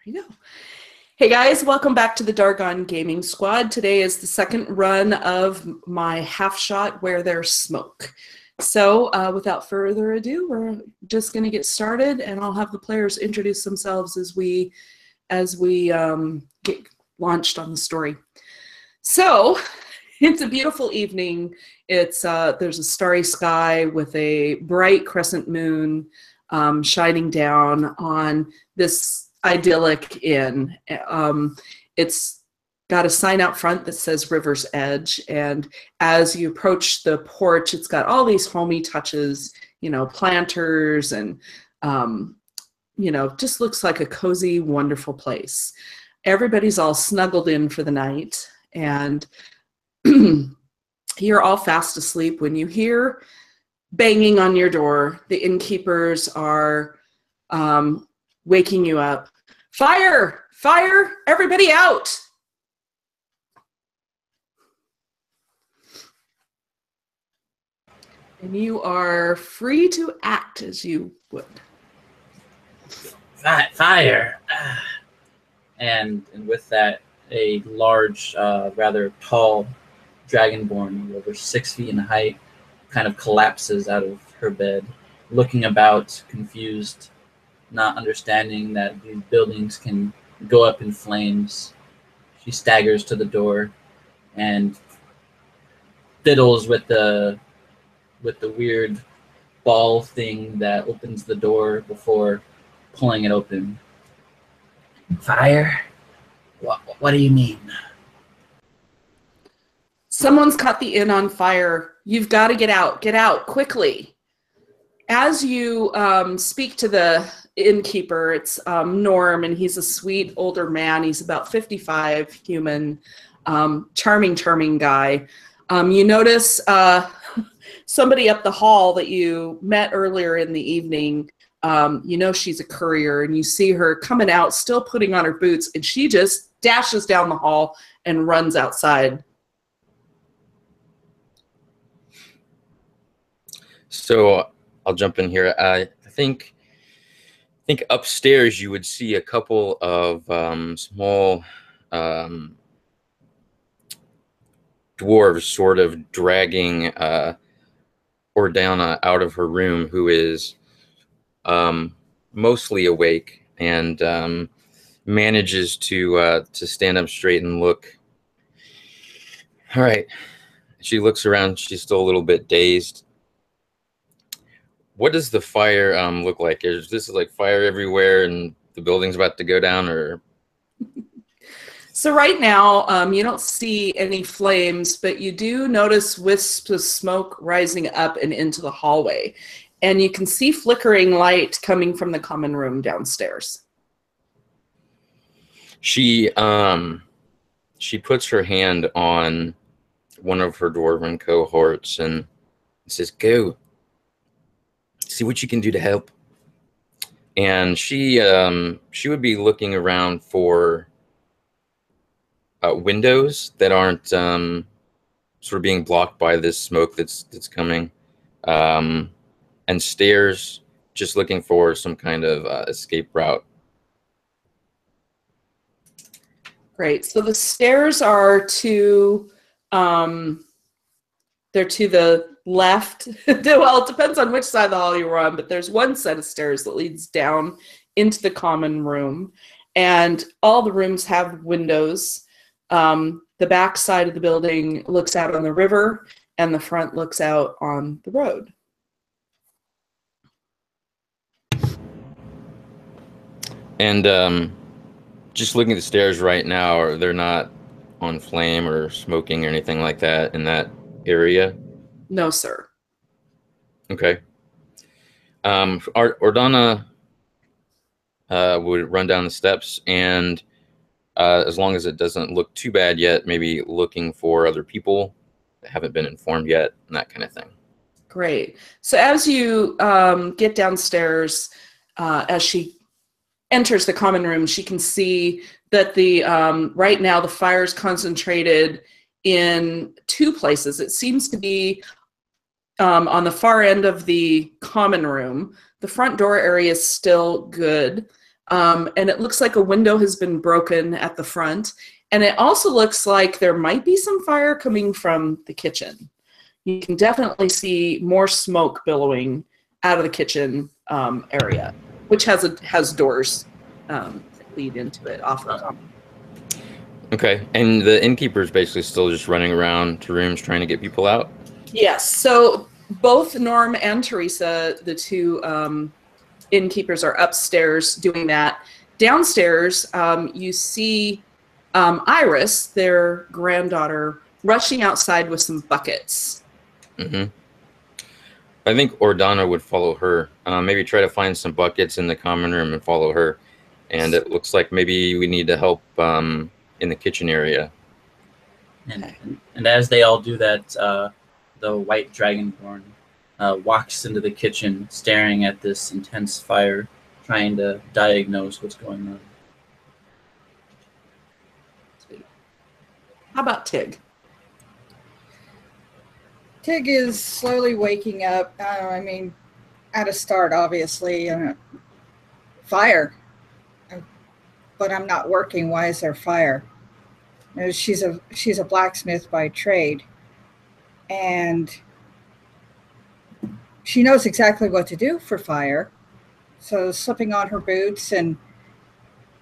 you go. Hey guys, welcome back to the Dargon Gaming Squad. Today is the second run of my half shot where there's smoke. So without further ado, we're just going to get started, and I'll have the players introduce themselves as we get launched on the story. So it's a beautiful evening. It's there's a starry sky with a bright crescent moon shining down on this idyllic inn. It's got a sign out front that says River's Edge, and as you approach the porch, it's got all these homey touches, you know, planters, and you know, just looks like a cozy, wonderful place. Everybody's all snuggled in for the night, and you're all fast asleep when you hear banging on your door. The innkeepers are waking you up. Fire! Fire! Everybody out! And you are free to act as you would. Fire! And with that, a large, rather tall dragonborn, over 6 feet in height, kind of collapses out of her bed, looking about, confused, not understanding that these buildings can go up in flames. She staggers to the door and fiddles with the weird ball thing that opens the door before pulling it open. Fire? What do you mean? Someone's caught the inn on fire. You've got to get out. Get out quickly. As you speak to the innkeeper, it's Norm, and he's a sweet older man. He's about 55, human, charming guy. You notice somebody up the hall that you met earlier in the evening. You know she's a courier, and you see her coming out, still putting on her boots, and she just dashes down the hall and runs outside. So I'll jump in here. I think upstairs you would see a couple of small dwarves sort of dragging Ordana out of her room, who is mostly awake and manages to stand up straight and look. All right. She looks around. She's still a little bit dazed. What does the fire look like? Is this like fire everywhere and the building's about to go down, or? So right now, you don't see any flames, but you do notice wisps of smoke rising up and into the hallway. And you can see flickering light coming from the common room downstairs. She puts her hand on one of her dwarven cohorts and says, "Go. See what you can do to help." And she would be looking around for windows that aren't sort of being blocked by this smoke that's coming, and stairs, just looking for some kind of escape route. Great. So the stairs are to they're to the left. Well, it depends on which side of the hall you're on, but there's one set of stairs that leads down into the common room, and all the rooms have windows. The back side of the building looks out on the river, and the front looks out on the road. And just looking at the stairs right now, they're not on flame or smoking or anything like that in that area? No, sir. Okay. Ordana would run down the steps, and as long as it doesn't look too bad yet, maybe looking for other people that haven't been informed yet, and that kind of thing. Great. So as you get downstairs, as she enters the common room, she can see that the right now the fire is concentrated in two places. It seems to be on the far end of the common room. The front door area is still good. And it looks like a window has been broken at the front. And it also looks like there might be some fire coming from the kitchen. You can definitely see more smoke billowing out of the kitchen area, which has doors that lead into it off the common. Okay, and the innkeeper's basically still just running around to rooms trying to get people out? Yes, so both Norm and Teresa, the two innkeepers, are upstairs doing that. Downstairs, you see Iris, their granddaughter, rushing outside with some buckets. Mm-hmm. I think Ordana would follow her. Maybe try to find some buckets in the common room and follow her. And it looks like maybe we need to help in the kitchen area. And as they all do that, the white dragonborn walks into the kitchen, staring at this intense fire, trying to diagnose what's going on. How about Tyg? Tyg is slowly waking up. I mean, at a start, obviously. Fire. But I'm not working. Why is there fire? She's a blacksmith by trade. And she knows exactly what to do for fire. So slipping on her boots and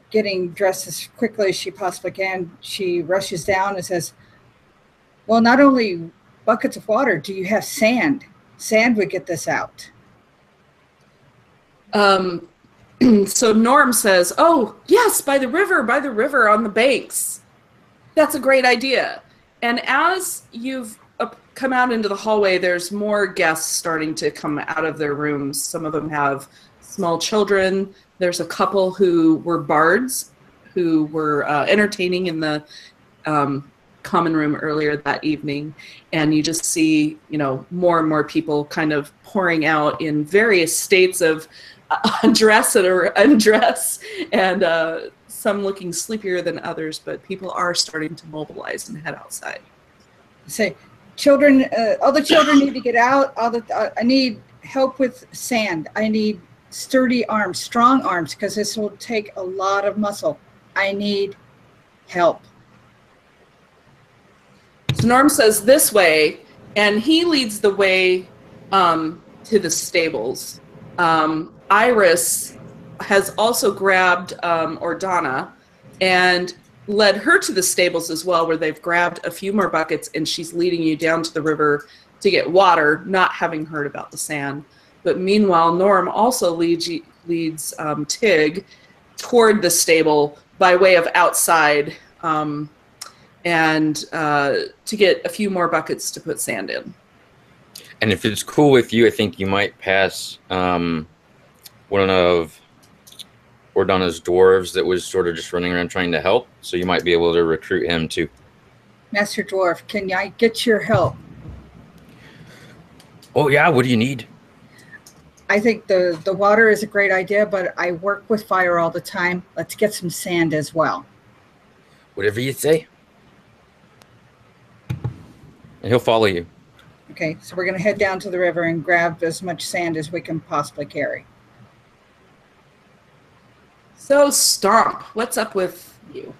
getting dressed as quickly as she possibly can, she rushes down and says, well, not only buckets of water, do you have sand? Sand would get this out. So Norm says, oh, yes, by the river on the banks. That's a great idea. And as you've come out into the hallway, there's more guests starting to come out of their rooms. Some of them have small children. There's a couple who were bards who were entertaining in the common room earlier that evening. And you just see, more and more people kind of pouring out in various states of undress and some looking sleepier than others, but people are starting to mobilize and head outside. Say, children, all the children need to get out. I need help with sand. I need sturdy arms, strong arms, because this will take a lot of muscle. I need help. So Norm says this way, and he leads the way to the stables. Iris has also grabbed Ordana and led her to the stables as well, where they've grabbed a few more buckets, and she's leading you down to the river to get water, not having heard about the sand. But meanwhile, Norm also leads Tyg toward the stable by way of outside, and to get a few more buckets to put sand in. And if it's cool with you, I think you might pass one of Ordana's dwarves that was sort of just running around trying to help. So you might be able to recruit him too. Master Dwarf, can I get your help? Oh yeah, what do you need? I think the water is a great idea, but I work with fire all the time. Let's get some sand as well. Whatever you say. And he'll follow you. Okay, so we're going to head down to the river and grab as much sand as we can possibly carry. So, Stomp, what's up with you?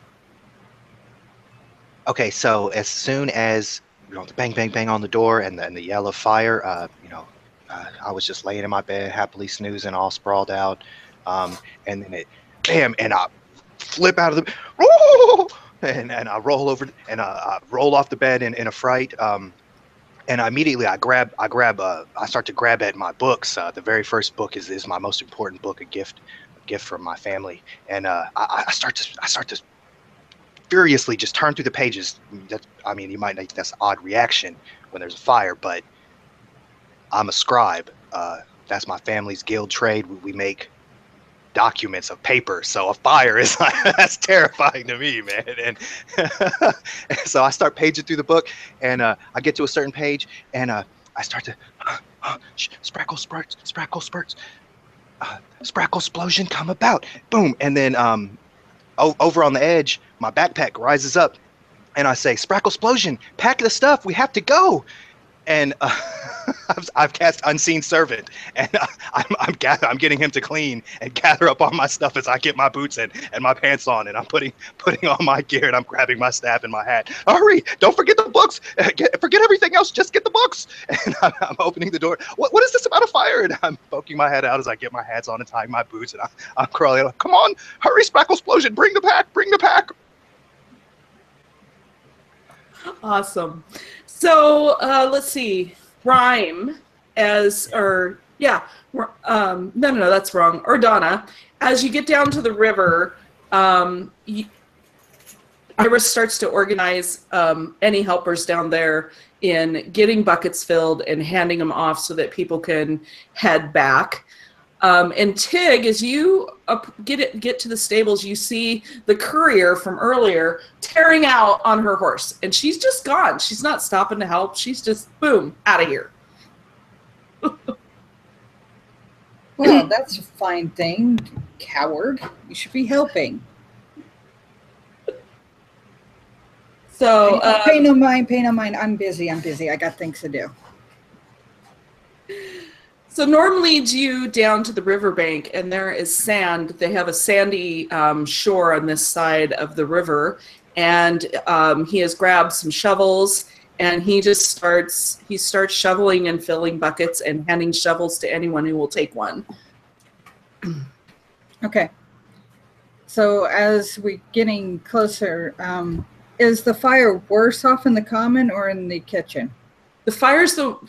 Okay, so as soon as the bang, bang, bang on the door and the yell of fire, I was just laying in my bed, happily snoozing, all sprawled out, and then it, bam, and I flip out of the, and I roll over, and I roll off the bed in a fright, and immediately I start to grab at my books. The very first book is my most important book, a gift from my family, and I start to furiously just turn through the pages. You might think that's an odd reaction when there's a fire, but I'm a scribe. That's my family's guild trade. We make documents of paper, so a fire is like, that's terrifying to me, man. And so I start paging through the book, and I get to a certain page, and I start to sprackle spurts, sprackle explosion come about, boom, and then over on the edge, my backpack rises up, and I say, Sprackle explosion, pack the stuff, we have to go. And I I've cast Unseen Servant, and I'm getting him to clean and gather up all my stuff as I get my boots and my pants on, and I'm putting on my gear, and I'm grabbing my staff and my hat. Hurry! Don't forget the books. Forget everything else. Just get the books. And I'm opening the door. What is this about a fire? And I'm poking my head out as I get my hats on and tying my boots, and I'm crawling. Come on, hurry, Sprackle Explosion! Bring the pack! Bring the pack! Awesome. So let's see. Rime that's wrong. Ordana, as you get down to the river, Iris starts to organize any helpers down there in getting buckets filled and handing them off so that people can head back. And Tyg, as you get to the stables, you see the courier from earlier tearing out on her horse, and she's just gone. She's not stopping to help. She's just, boom, out of here. Well, that's a fine thing, coward. You should be helping. So pay no mind. I'm busy. I got things to do. So Norm leads you down to the riverbank, and there is sand. They have a sandy shore on this side of the river, and he has grabbed some shovels, and he starts shoveling and filling buckets and handing shovels to anyone who will take one. Okay. So as we're getting closer, is the fire worse off in the common or in the kitchen? The fire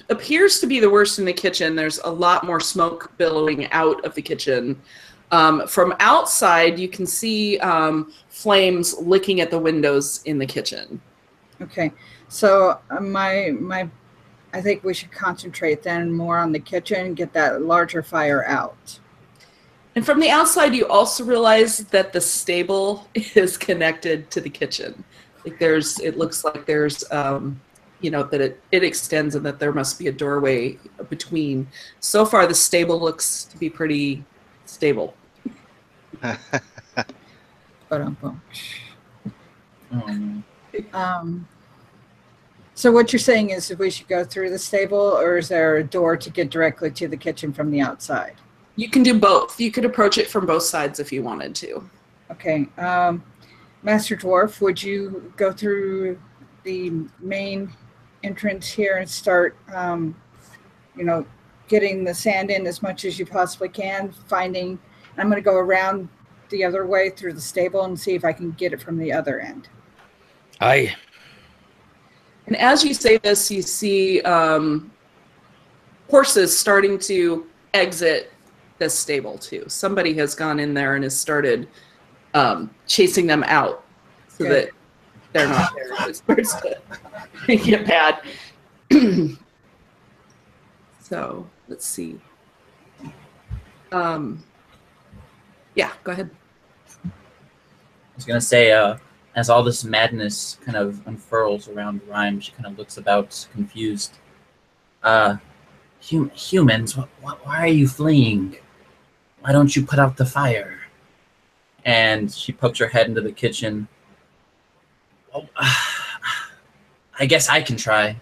appears to be the worst in the kitchen. There's a lot more smoke billowing out of the kitchen. From outside, you can see flames licking at the windows in the kitchen. Okay, so I think we should concentrate then more on the kitchen, get that larger fire out. And from the outside, you also realize that the stable is connected to the kitchen. Like it looks like there's that it extends and that there must be a doorway between. So far, the stable looks to be pretty stable. So what you're saying is if we should go through the stable, or is there a door to get directly to the kitchen from the outside? You can do both. You could approach it from both sides if you wanted to. Okay. Master Dwarf, would you go through the main entrance here and start, getting the sand in as much as you possibly can, I'm going to go around the other way through the stable and see if I can get it from the other end. Aye. And as you say this, you see horses starting to exit this stable too. Somebody has gone in there and has started chasing them out so that they're not there. It starts to get bad. So let's see. Yeah, go ahead. I was going to say, as all this madness kind of unfurls around Rime, she kind of looks about confused. Humans, why are you fleeing? Why don't you put out the fire? And she pokes her head into the kitchen. Well, I guess I can try.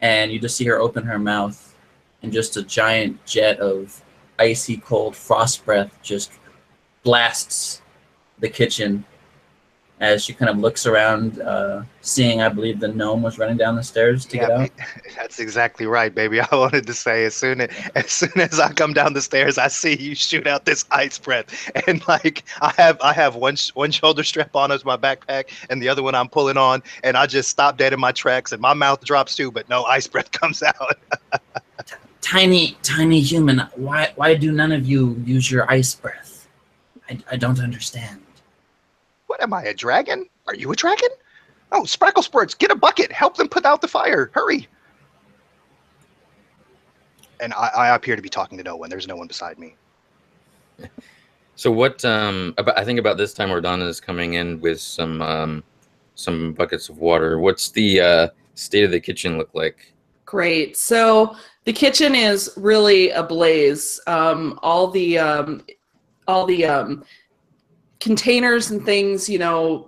And you just see her open her mouth, and just a giant jet of icy cold frost breath just blasts the kitchen as she kind of looks around, seeing, I believe, the gnome was running down the stairs to get out. That's exactly right, baby. I wanted to say as soon as I come down the stairs, I see you shoot out this ice breath, and like I have one shoulder strap on as my backpack, and the other one I'm pulling on, and I just stop dead in my tracks, and my mouth drops too, but no ice breath comes out. Tiny human, why do none of you use your ice breath? I don't understand. What am I, a dragon? Are you a dragon? Oh, Sprackle Spurts, get a bucket. Help them put out the fire. Hurry. And I appear to be talking to no one. There's no one beside me. So what? I think about this time, Ordana is coming in with some buckets of water. What's the state of the kitchen look like? Great. So the kitchen is really ablaze. All the containers and things, there's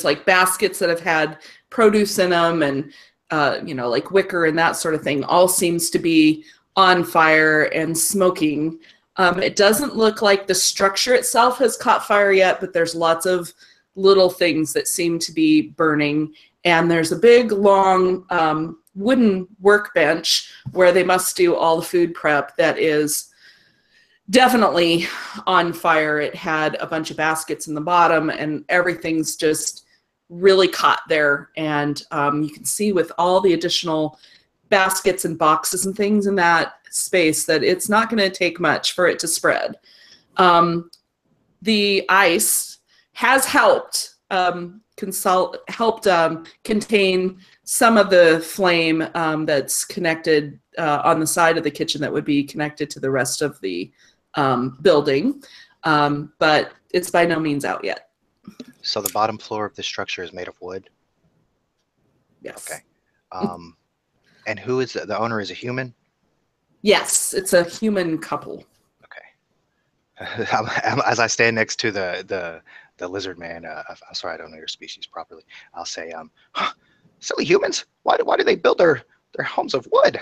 like baskets that have had produce in them, and like wicker and that sort of thing, all seems to be on fire and smoking. It doesn't look like the structure itself has caught fire yet, but there's lots of little things that seem to be burning. And there's a big, long wooden workbench where they must do all the food prep that is definitely on fire. It had a bunch of baskets in the bottom, and everything's just really caught there. And you can see with all the additional baskets and boxes and things in that space that it's not going to take much for it to spread. The ice has helped contain some of the flame that's connected on the side of the kitchen that would be connected to the rest of the building, but it's by no means out yet. So the bottom floor of the structure is made of wood? Yes. Okay. And who is the owner? Is a human? Yes, it's a human couple. Okay. As I stand next to the lizard man, I'm sorry, I don't know your species properly. I'll say, silly humans, why do they build their homes of wood?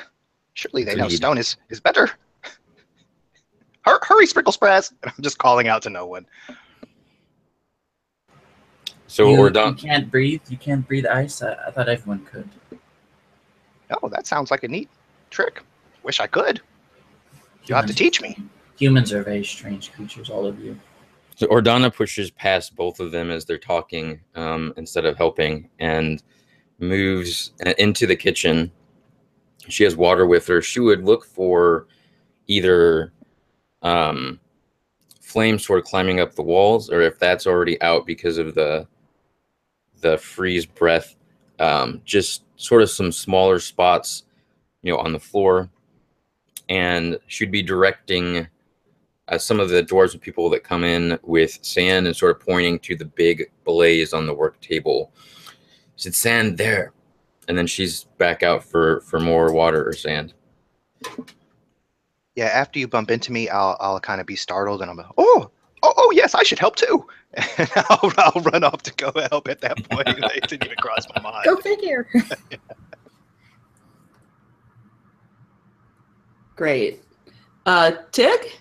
Surely they know stone is better. Hurry, Sprinkle Spraz! I'm just calling out to no one. So you Ordana, can't breathe. You can't breathe ice. I thought everyone could. Oh, that sounds like a neat trick. Wish I could. You'll have to teach me. Humans are very strange creatures, all of you. So Ordana pushes past both of them as they're talking instead of helping, and moves into the kitchen. She has water with her. She would look for either flames sort of climbing up the walls, or if that's already out because of the freeze breath, just sort of some smaller spots, on the floor. And she'd be directing some of the dwarves and people that come in with sand and sort of pointing to the big blaze on the work table. She said, "Sand there." And then she's back out for more water or sand. Yeah, after you bump into me, I'll kind of be startled, and I'm like, oh, yes, I should help too. And I'll run off to go help at that point. It didn't even cross my mind. Go figure. Great. Tyg,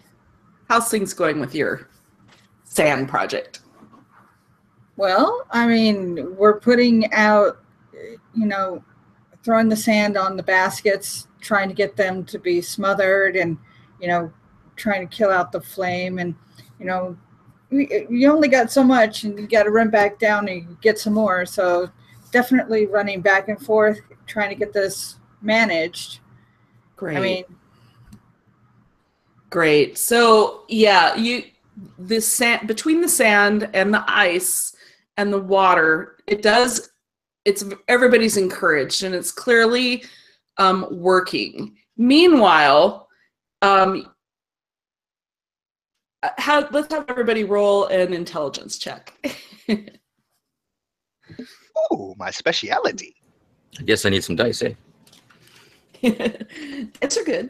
how's things going with your sand project? Well, I mean, we're putting out, throwing the sand on the baskets, trying to get them to be smothered, and, trying to kill out the flame. And, you only got so much, and you got to run back down and get some more. So definitely running back and forth, trying to get this managed. Great. I mean, great. So yeah, the sand, between the sand and the ice and the water, it's everybody's encouraged, and it's clearly working. Meanwhile, let's have everybody roll an intelligence check. Ooh, my speciality. I guess I need some dice, eh? It's good.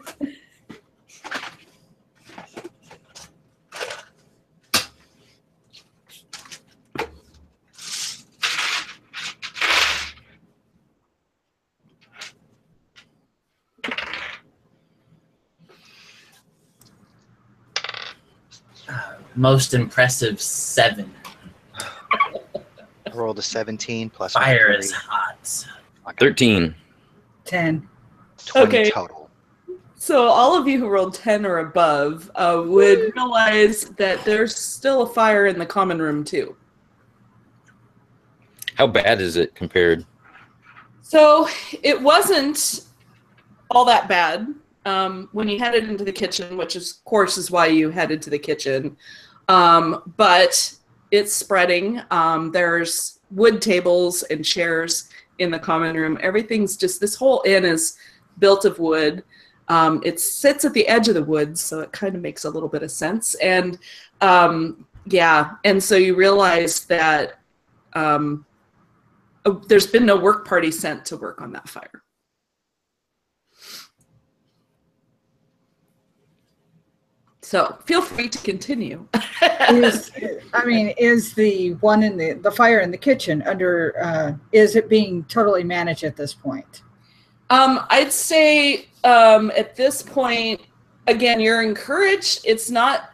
Most impressive 7. I rolled a 17 plus Fire 3. is hot. 13. 10. 20 Okay. total. So all of you who rolled 10 or above would realize that there's still a fire in the common room too. How bad is it compared? So it wasn't all that bad when you headed into the kitchen, which of course is why you headed to the kitchen. But it's spreading. There's wood tables and chairs in the common room. Everything's just, this whole inn is built of wood. It sits at the edge of the woods, so it kind of makes a little bit of sense. And yeah, and so you realize that there's been no work party sent to work on that fire. So feel free to continue. Is the one in the fire in the kitchen under, is it being totally managed at this point? I'd say at this point, again, you're encouraged. It's not.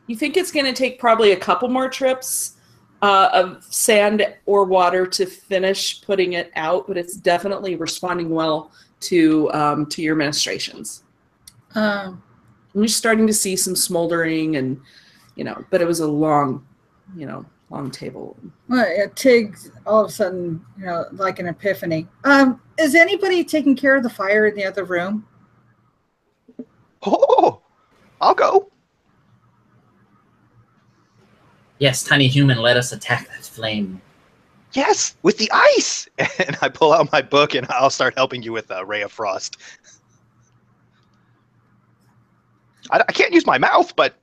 You think it's going to take probably a couple more trips of sand or water to finish putting it out, but it's definitely responding well to your ministrations. You're starting to see some smoldering, and but it was a long table. Well, Tig, all of a sudden, like an epiphany. Is anybody taking care of the fire in the other room? Oh, I'll go. Yes, tiny human, let us attack that flame. Yes, with the ice. And I pull out my book and I'll start helping you with Ray of Frost. I can't use my mouth, but...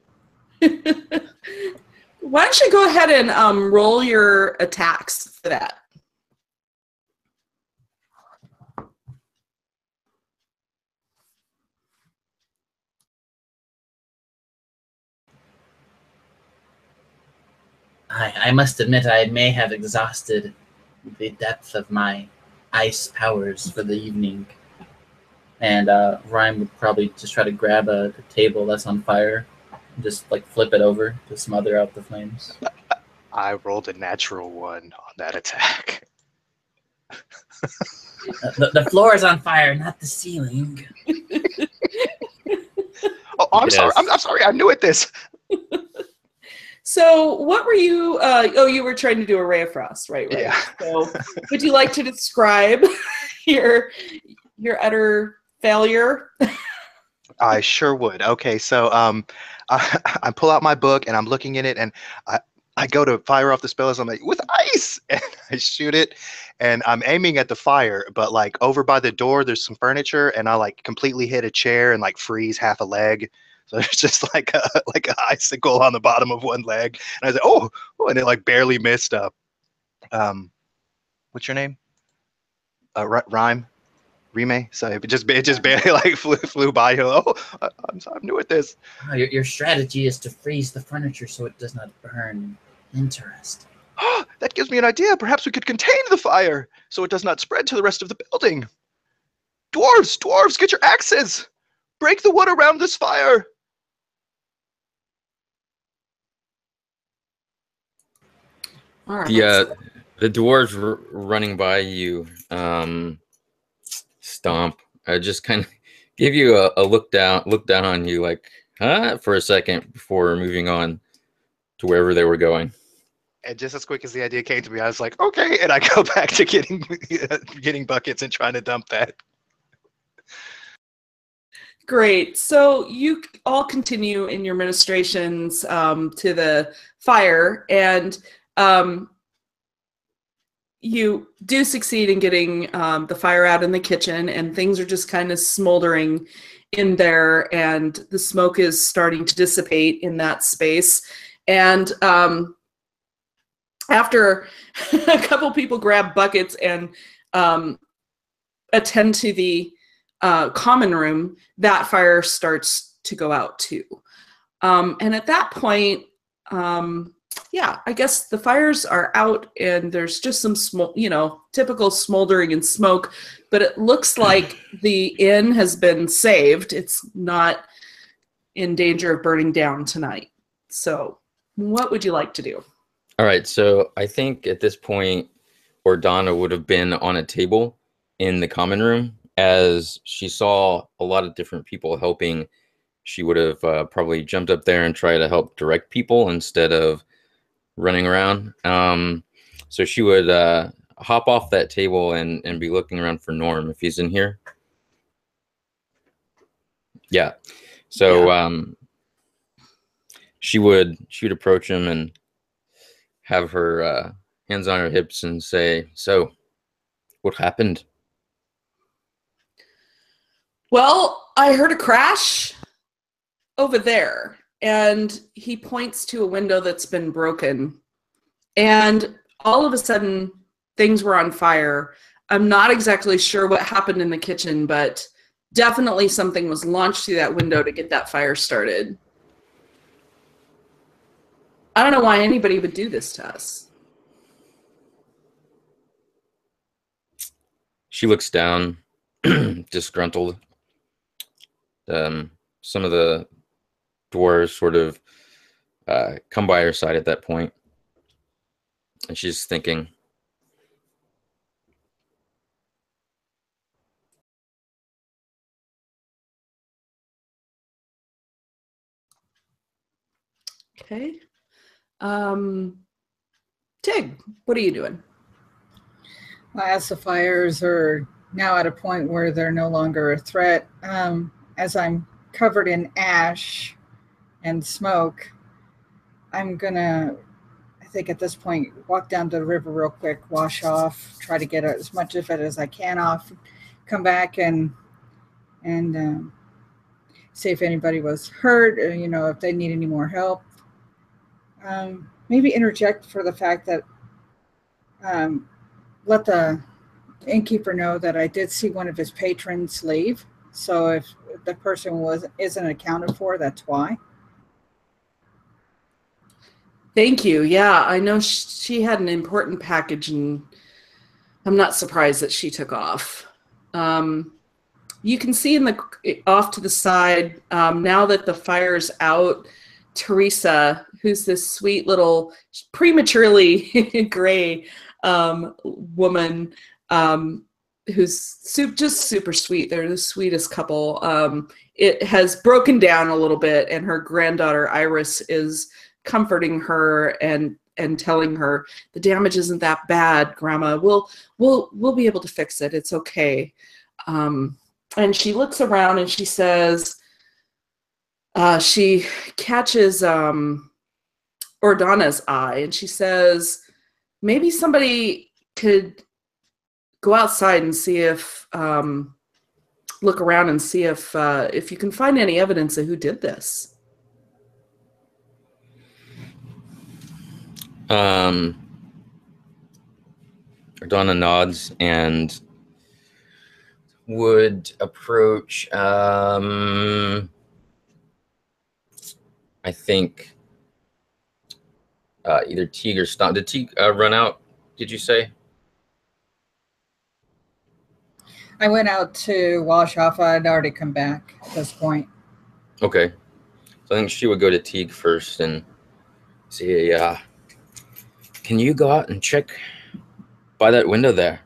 Why don't you go ahead and roll your attacks for that? I must admit I may have exhausted the depth of my ice powers for the evening. And Rime would probably just try to grab a table that's on fire and just like flip it over to smother out the flames. I rolled a natural 1 on that attack. The floor is on fire, not the ceiling. Oh, I'm sorry. I'm sorry. I'm new at this. So what were you, you were trying to do a ray of frost, right? Yeah. So would you like to describe your utter failure? I sure would. Okay, so I pull out my book and I'm looking in it and I go to fire off the spells. I'm like, with ice! And I shoot it and I'm aiming at the fire, but like over by the door, there's some furniture and I like completely hit a chair and like freeze half a leg. So there's just like a icicle on the bottom of one leg. And I was like, oh, and it like barely missed what's your name? Rime? Rime? So it just barely like flew by. Oh, I'm new at this. Oh, your strategy is to freeze the furniture so it does not burn. Interesting. Oh, that gives me an idea. Perhaps we could contain the fire so it does not spread to the rest of the building. Dwarves, get your axes! Break the wood around this fire! All right. The dwarves running by you, Stomp. I just kind of give you a look down on you, like, huh, for a second before moving on to wherever they were going. And just as quick as the idea came to me, I was like, okay, and I go back to getting buckets and trying to dump that. Great. So you all continue in your ministrations to the fire, and you do succeed in getting the fire out in the kitchen, and things are just kind of smoldering in there, and the smoke is starting to dissipate in that space. And after a couple people grab buckets and attend to the common room, that fire starts to go out too. And at that point, yeah, I guess the fires are out and there's just some typical smoldering and smoke, but it looks like the inn has been saved. It's not in danger of burning down tonight. So what would you like to do? All right, so I think at this point, Ordana would have been on a table in the common room. As she saw a lot of different people helping, she would have probably jumped up there and tried to help direct people instead of running around. So she would hop off that table and be looking around for Norm if he's in here. Yeah. So yeah. She would approach him and have her hands on her hips and say, "So, what happened?" Well, I heard a crash over there, and he points to a window that's been broken, and all of a sudden things were on fire. I'm not exactly sure what happened in the kitchen, but definitely something was launched through that window to get that fire started. I don't know why anybody would do this to us. She looks down, disgruntled. Some of the dwarves sort of come by her side at that point, and she's thinking. Okay. Tyg, what are you doing? Well, as the fires are now at a point where they're no longer a threat, as I'm covered in ash and smoke, I'm gonna, I think at this point, walk down to the river real quick, wash off, try to get as much of it as I can off, come back and see if anybody was hurt, or, you know, if they need any more help. Maybe interject for the fact that let the innkeeper know that I did see one of his patrons leave. So if the person isn't accounted for, that's why. Thank you. Yeah, I know she had an important package, and I'm not surprised that she took off. You can see off to the side, now that the fire's out, Teresa, who's this sweet little prematurely gray woman, who's just super sweet. They're the sweetest couple. It has broken down a little bit, and her granddaughter Iris is comforting her and telling her the damage isn't that bad, Grandma. We'll be able to fix it. It's okay. And she looks around and she says, she catches Ordana's eye, and she says, maybe somebody could go outside and see if, look around and see if you can find any evidence of who did this. Ordana nods and would approach, I think, either Tyg or Stomp. Did Tyg run out, did you say? I went out to wash off. I'd already come back at this point. Okay. So I think she would go to Tyg first and see, can you go out and check by that window there?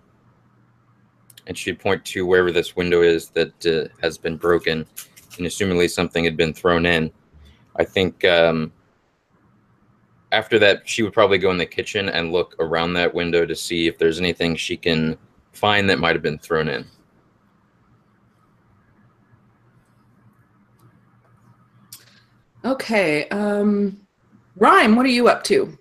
And she'd point to wherever this window is that has been broken, and assumingly something had been thrown in. I think after that, she would probably go in the kitchen and look around that window to see if there's anything she can find that might have been thrown in. Okay. Rime, what are you up to?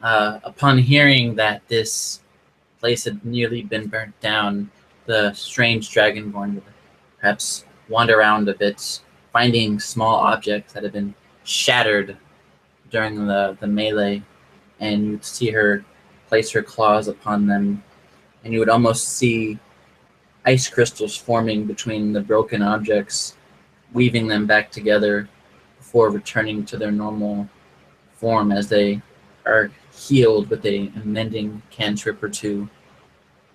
Upon hearing that this place had nearly been burnt down, the strange dragonborn would perhaps wander around a bit, finding small objects that had been shattered during the melee, and you'd see her place her claws upon them, and you would almost see ice crystals forming between the broken objects, weaving them back together before returning to their normal form as they are healed with a mending cantrip or two.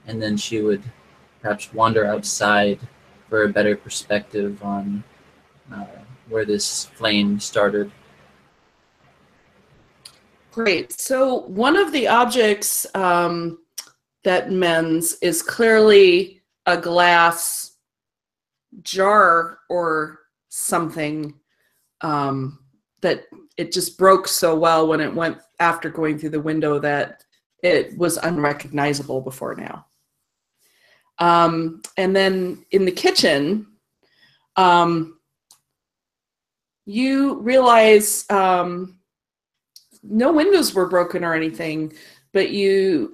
And then she would perhaps wander outside for a better perspective on where this flame started. Great. So one of the objects that mends is clearly a glass jar or something that it just broke so well when it went after going through the window that it was unrecognizable before now. And then in the kitchen, you realize no windows were broken or anything, but it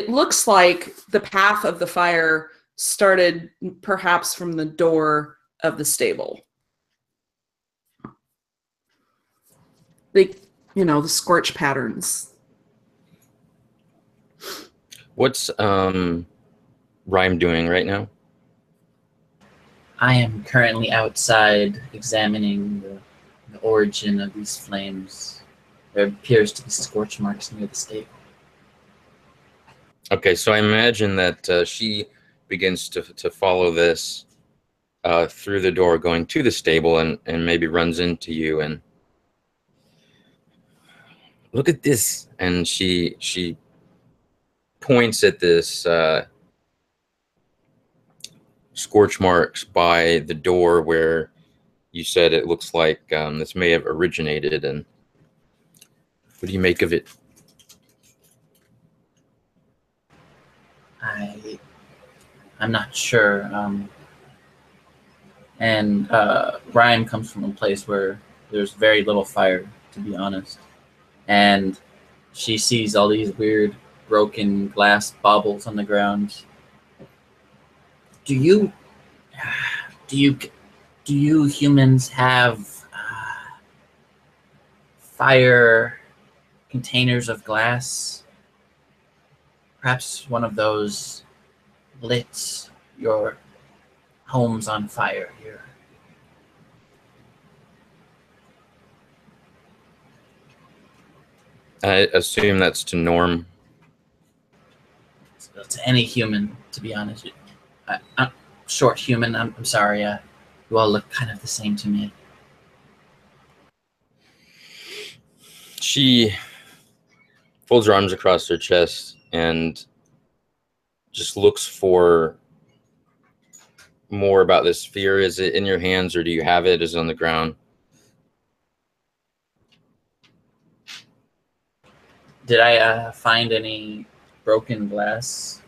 looks like the path of the fire started perhaps from the door of the stable. Like, you know, the scorch patterns. What's Rime doing right now? I am currently outside examining the origin of these flames. There appears to be scorch marks near the stable. Okay, so I imagine that she begins to follow this through the door going to the stable and maybe runs into you and look at this. And she points at this scorch marks by the door where you said it looks like this may have originated. And what do you make of it? I'm not sure. And Rime comes from a place where there's very little fire, to be honest. And she sees all these weird broken glass baubles on the ground. Do you humans have fire containers of glass? Perhaps one of those lit your homes on fire here. I assume that's to Norm. To any human, to be honest. I'm short human. I'm sorry. You all look kind of the same to me. She folds her arms across her chest and just looks for more about this sphere. Is it in your hands or do you have it? Is it on the ground? Did I find any broken glass?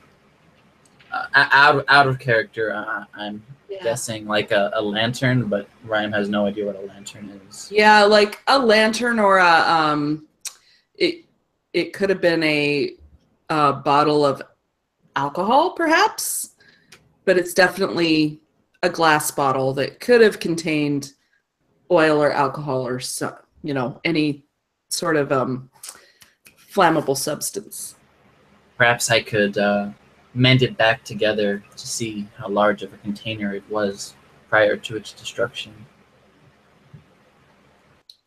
Out of character, I'm guessing like a lantern, but Rime has no idea what a lantern is. Yeah, like a lantern or a it could have been a bottle of alcohol, perhaps, but it's definitely a glass bottle that could have contained oil or alcohol or any sort of flammable substance. Perhaps I could mend it back together to see how large of a container it was prior to its destruction.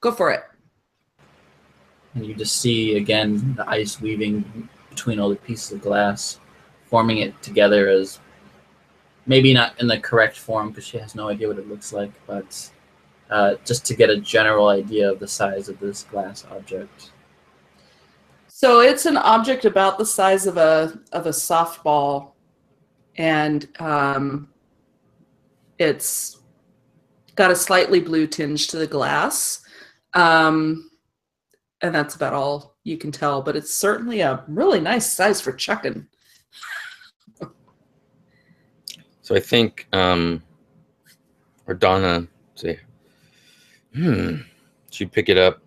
Go for it. And you just see, again, the ice weaving between all the pieces of glass, forming it together as maybe not in the correct form because she has no idea what it looks like, but just to get a general idea of the size of this glass object. So it's an object about the size of a softball, and it's got a slightly blue tinge to the glass, and that's about all you can tell. But it's certainly a really nice size for chucking. So I think Ordana say, she'd pick it up.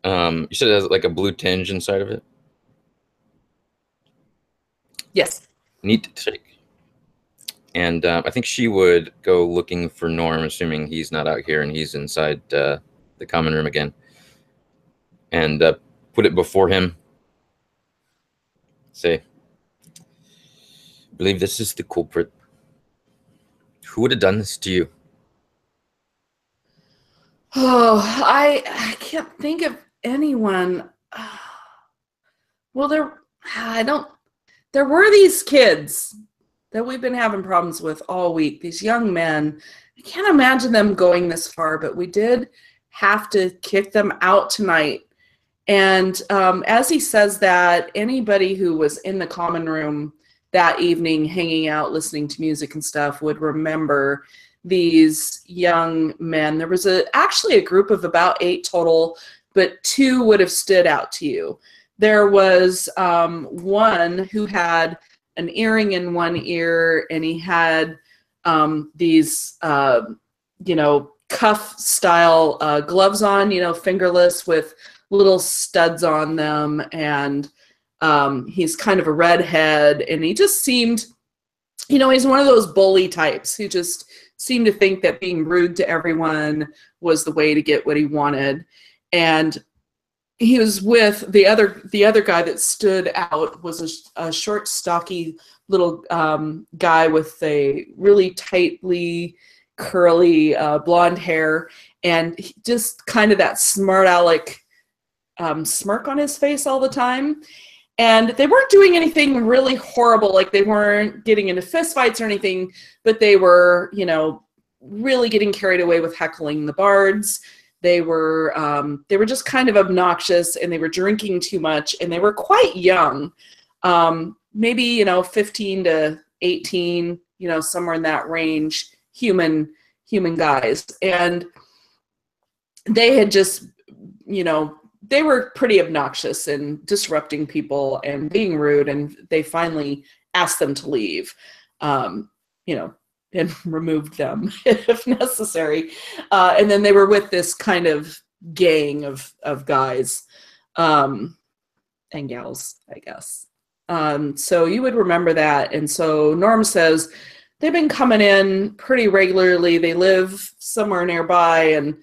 You said it has like a blue tinge inside of it? Yes. Neat trick. And I think she would go looking for Norm, assuming he's not out here and he's inside the common room again. And put it before him. Say, I believe this is the culprit. Who would have done this to you? Oh, I can't think of anyone. Well, there were these kids that we've been having problems with all week, these young men. I can't imagine them going this far, but we did have to kick them out tonight. And as he says that, anybody who was in the common room that evening hanging out, listening to music and stuff would remember these young men. There was actually a group of about 8 total, but 2 would have stood out to you. There was one who had an earring in one ear, and he had these, cuff style gloves on, fingerless with little studs on them. And he's kind of a redhead, and he just seemed, he's one of those bully types who just seemed to think that being rude to everyone was the way to get what he wanted. And he was with the other guy that stood out was a short, stocky little guy with a really tightly curly blonde hair, and just kind of that smart aleck smirk on his face all the time. And they weren't doing anything really horrible, like they weren't getting into fistfights or anything, but they were, really getting carried away with heckling the bards. They were just kind of obnoxious, and they were drinking too much, and they were quite young, maybe 15 to 18, somewhere in that range, human guys, and they had just, they were pretty obnoxious and disrupting people and being rude, and they finally asked them to leave, and removed them if necessary. And then they were with this kind of gang of guys and gals, I guess. So you would remember that. And so Norm says they've been coming in pretty regularly. They live somewhere nearby, and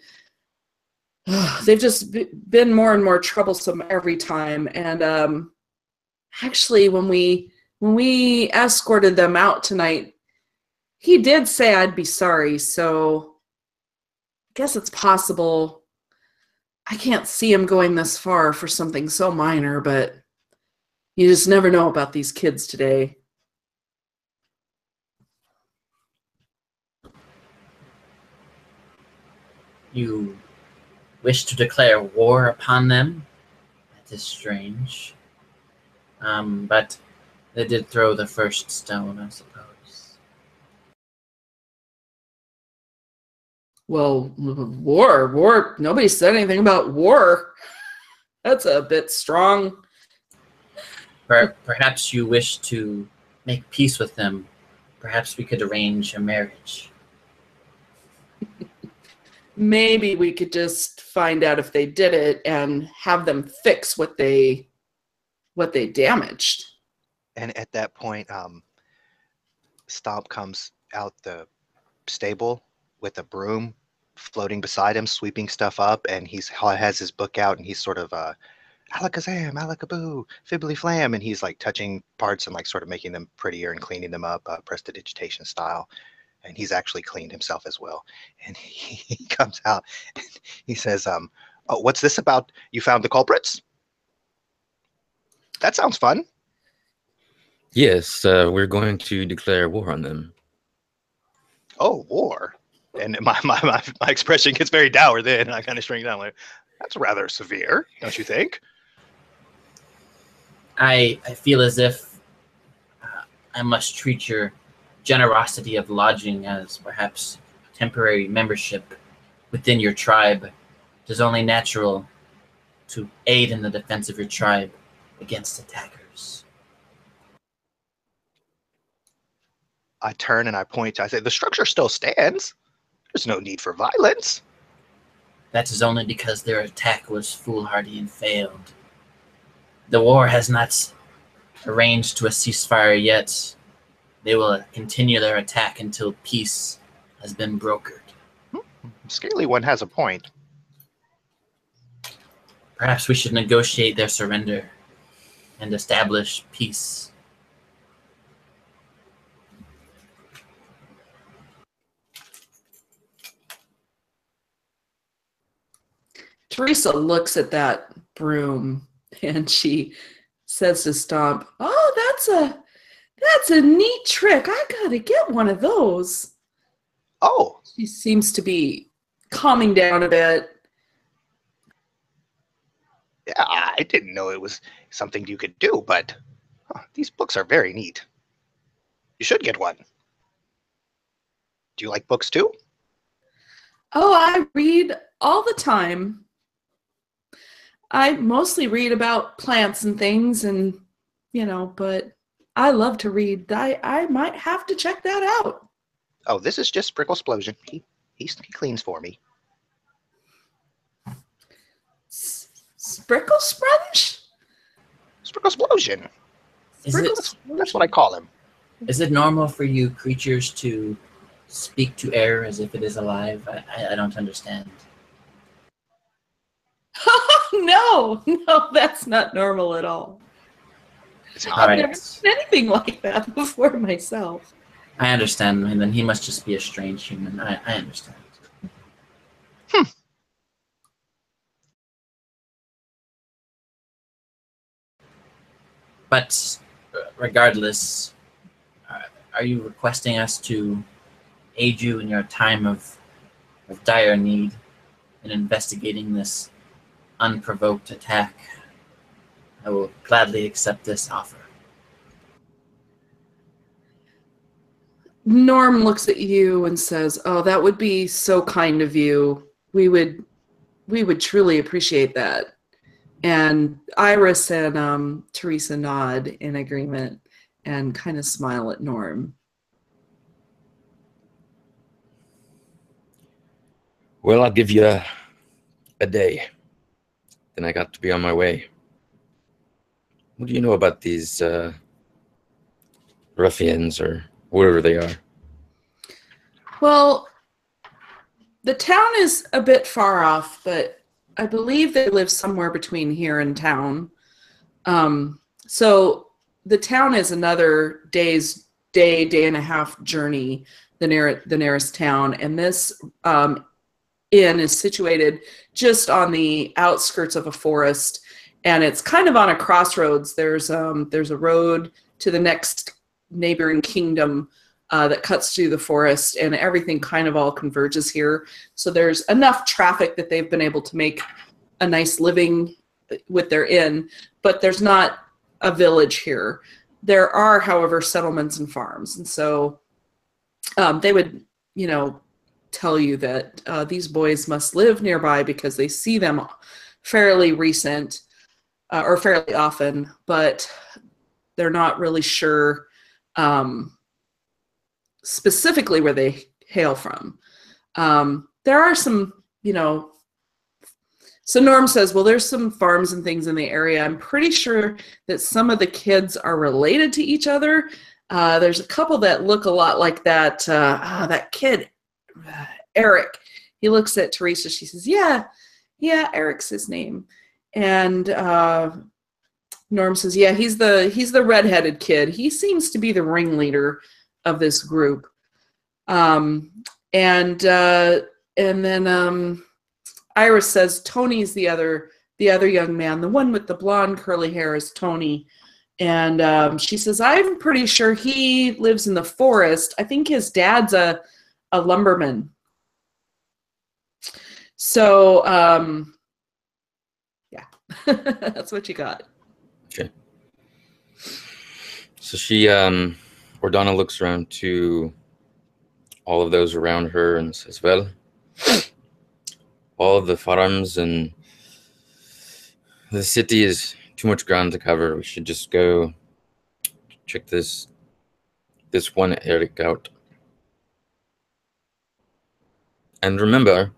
they've just been more and more troublesome every time. And actually, when we escorted them out tonight, he did say I'd be sorry, so I guess it's possible. I can't see him going this far for something so minor, but you just never know about these kids today. You wish to declare war upon them? That is strange. But they did throw the first stone, I suppose. Well, war. Nobody said anything about war. That's a bit strong. Perhaps you wish to make peace with them. Perhaps we could arrange a marriage. Maybe we could just find out if they did it and have them fix what they damaged. And at that point, Stomp comes out the stable with a broom floating beside him, sweeping stuff up, and he has his book out, and he's sort of alakazam, alakaboo, fibbly flam, and he's like touching parts and like sort of making them prettier and cleaning them up, prestidigitation style. And he's actually cleaned himself as well. And he comes out and he says, "Oh, what's this about? You found the culprits? That sounds fun." Yes, we're going to declare war on them. Oh, war. And my expression gets very dour then, and I kind of shrink down. Like, that's rather severe, don't you think? I feel as if I must treat your generosity of lodging as perhaps temporary membership within your tribe. It is only natural to aid in the defense of your tribe against attackers. I turn and I point. I say, the structure still stands. There's no need for violence. That is only because their attack was foolhardy and failed. The war has not arranged to a ceasefire yet. They will continue their attack until peace has been brokered. Scaly one has a point. Perhaps we should negotiate their surrender and establish peace. Teresa looks at that broom and she says to Stomp, "Oh, that's a neat trick. I gotta get one of those." Oh. She seems to be calming down a bit. Yeah, I didn't know it was something you could do, but these books are very neat. You should get one. Do you like books too? Oh, I read all the time. I mostly read about plants and things, and but I love to read. I might have to check that out. Oh, this is just Sprickle Splosion. He cleans for me. Sprickle Sponge? Sprickle Splosion. That's what I call him. Is it normal for you creatures to speak to air as if it is alive? I don't understand. No, that's not normal at all. I've never seen anything like that before myself. I understand, and then he must just be a strange human. I understand. But regardless, are you requesting us to aid you in your time of dire need in investigating this unprovoked attack? I will gladly accept this offer. Norm looks at you and says, "Oh, that would be so kind of you. We would truly appreciate that." And Iris and Teresa nod in agreement and kind of smile at Norm. Well, I'll give you a day. Then I got to be on my way. What do you know about these ruffians or whatever they are? Well, the town is a bit far off, but I believe they live somewhere between here and town. So the town is another day and a half journey, the nearest town. And this inn is situated just on the outskirts of a forest, and it's kind of on a crossroads. There's a road to the next neighboring kingdom that cuts through the forest, and everything kind of all converges here. So there's enough traffic that they've been able to make a nice living with their inn, but there's not a village here. There are, however, settlements and farms, and so they would, tell you that these boys must live nearby because they see them fairly recent or fairly often, but they're not really sure specifically where they hail from. There are some, so Norm says, well, there's some farms and things in the area. I'm pretty sure that some of the kids are related to each other. There's a couple that look a lot like that kid, Eric. He looks at Teresa. She says, yeah, Eric's his name. And Norm says, yeah, he's the redheaded kid. He seems to be the ringleader of this group. And then Iris says Tony's the other young man. The one with the blonde curly hair is Tony. And she says, I'm pretty sure he lives in the forest. I think his dad's a lumberman. So, yeah, that's what you got. Okay. So she, Ordana looks around to all of those around her and says, well, all of the farms and the city is too much ground to cover. We should just go check this one Eric out. And remember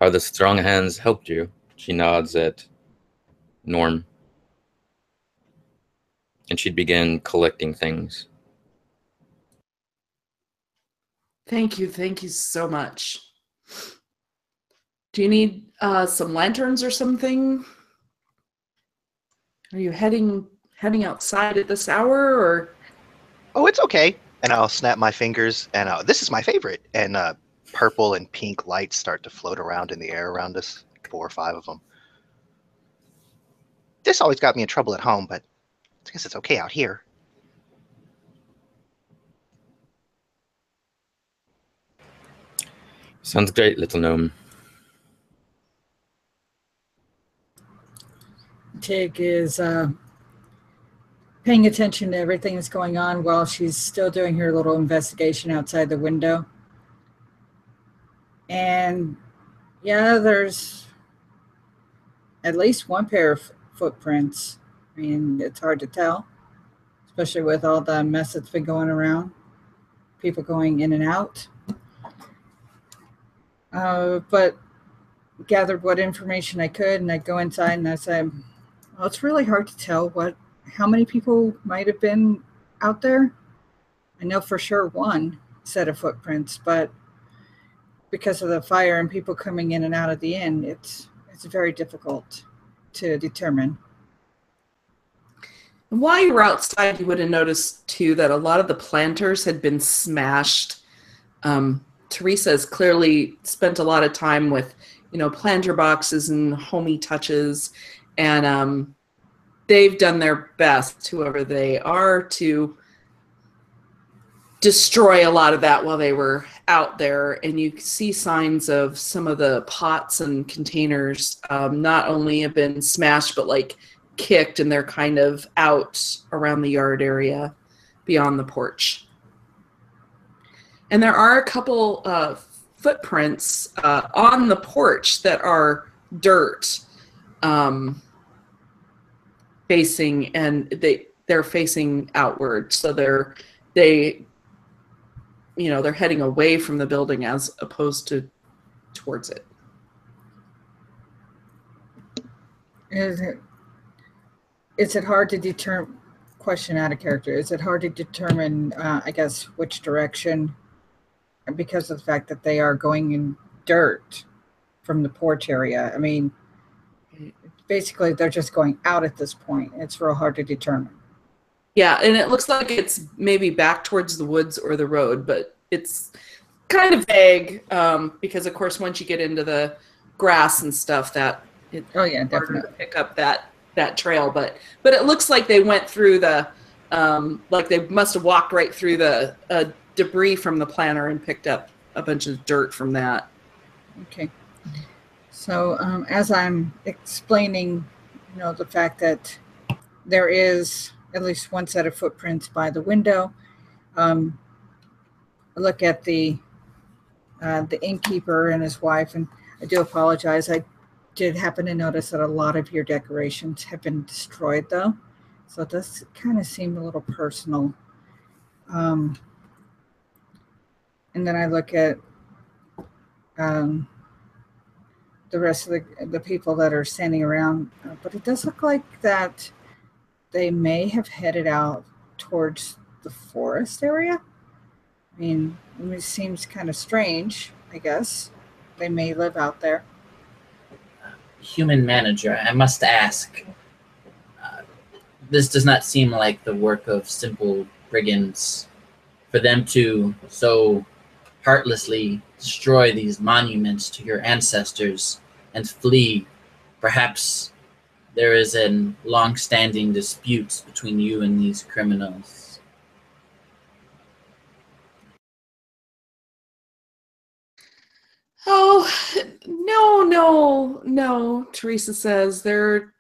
how the strong hands helped you. She nods at Norm. And she'd begin collecting things. Thank you so much. Do you need some lanterns or something? Are you heading outside at this hour, or? Oh, it's okay. And I'll snap my fingers, and this is my favorite. And purple and pink lights start to float around in the air around us, 4 or 5 of them. This always got me in trouble at home, but I guess it's okay out here. Sounds great, little gnome. Tyg is paying attention to everything that's going on while she's still doing her little investigation outside the window. And yeah, there's at least one pair of footprints. I mean, it's hard to tell, especially with all the mess that's been going around, people going in and out. But gathered what information I could, and I go inside and I say, well, it's really hard to tell how many people might have been out there. I know for sure one set of footprints, but because of the fire and people coming in and out of the inn, it's very difficult to determine. And while you were outside, you would have noticed too that a lot of the planters had been smashed. Teresa has clearly spent a lot of time with, planter boxes and homey touches, and they've done their best, whoever they are, to destroy a lot of that while they were out there. And you see signs of some of the pots and containers not only have been smashed, but like kicked, and they're kind of out around the yard area beyond the porch. And there are a couple footprints on the porch that are dirt facing, and they're facing outward, so they're heading away from the building as opposed to towards it. Is it hard to determine? Question out of character. Is it hard to determine? I guess which direction, because of the fact that they are going in dirt from the porch area. I mean, basically they're just going out at this point. It's real hard to determine. Yeah, and it looks like it's maybe back towards the woods or the road, but it's kind of vague because, of course, once you get into the grass and stuff, it's harder to pick up that trail. But it looks like they went through the like they must have walked right through the debris from the planter and picked up a bunch of dirt from that. Okay. So as I'm explaining, the fact that there is at least one set of footprints by the window, I look at the innkeeper and his wife, and I do apologize. I did happen to notice that a lot of your decorations have been destroyed, though, so it does kind of seem a little personal. And then I look at the rest of the people that are standing around, but it does look like that they may have headed out towards the forest area. I mean, it seems kind of strange, I guess. They may live out there. Human manager, I must ask, this does not seem like the work of simple brigands. For them to so heartlessly destroy these monuments to your ancestors and flee, perhaps there is a long-standing dispute between you and these criminals. Oh, no, Teresa says. They're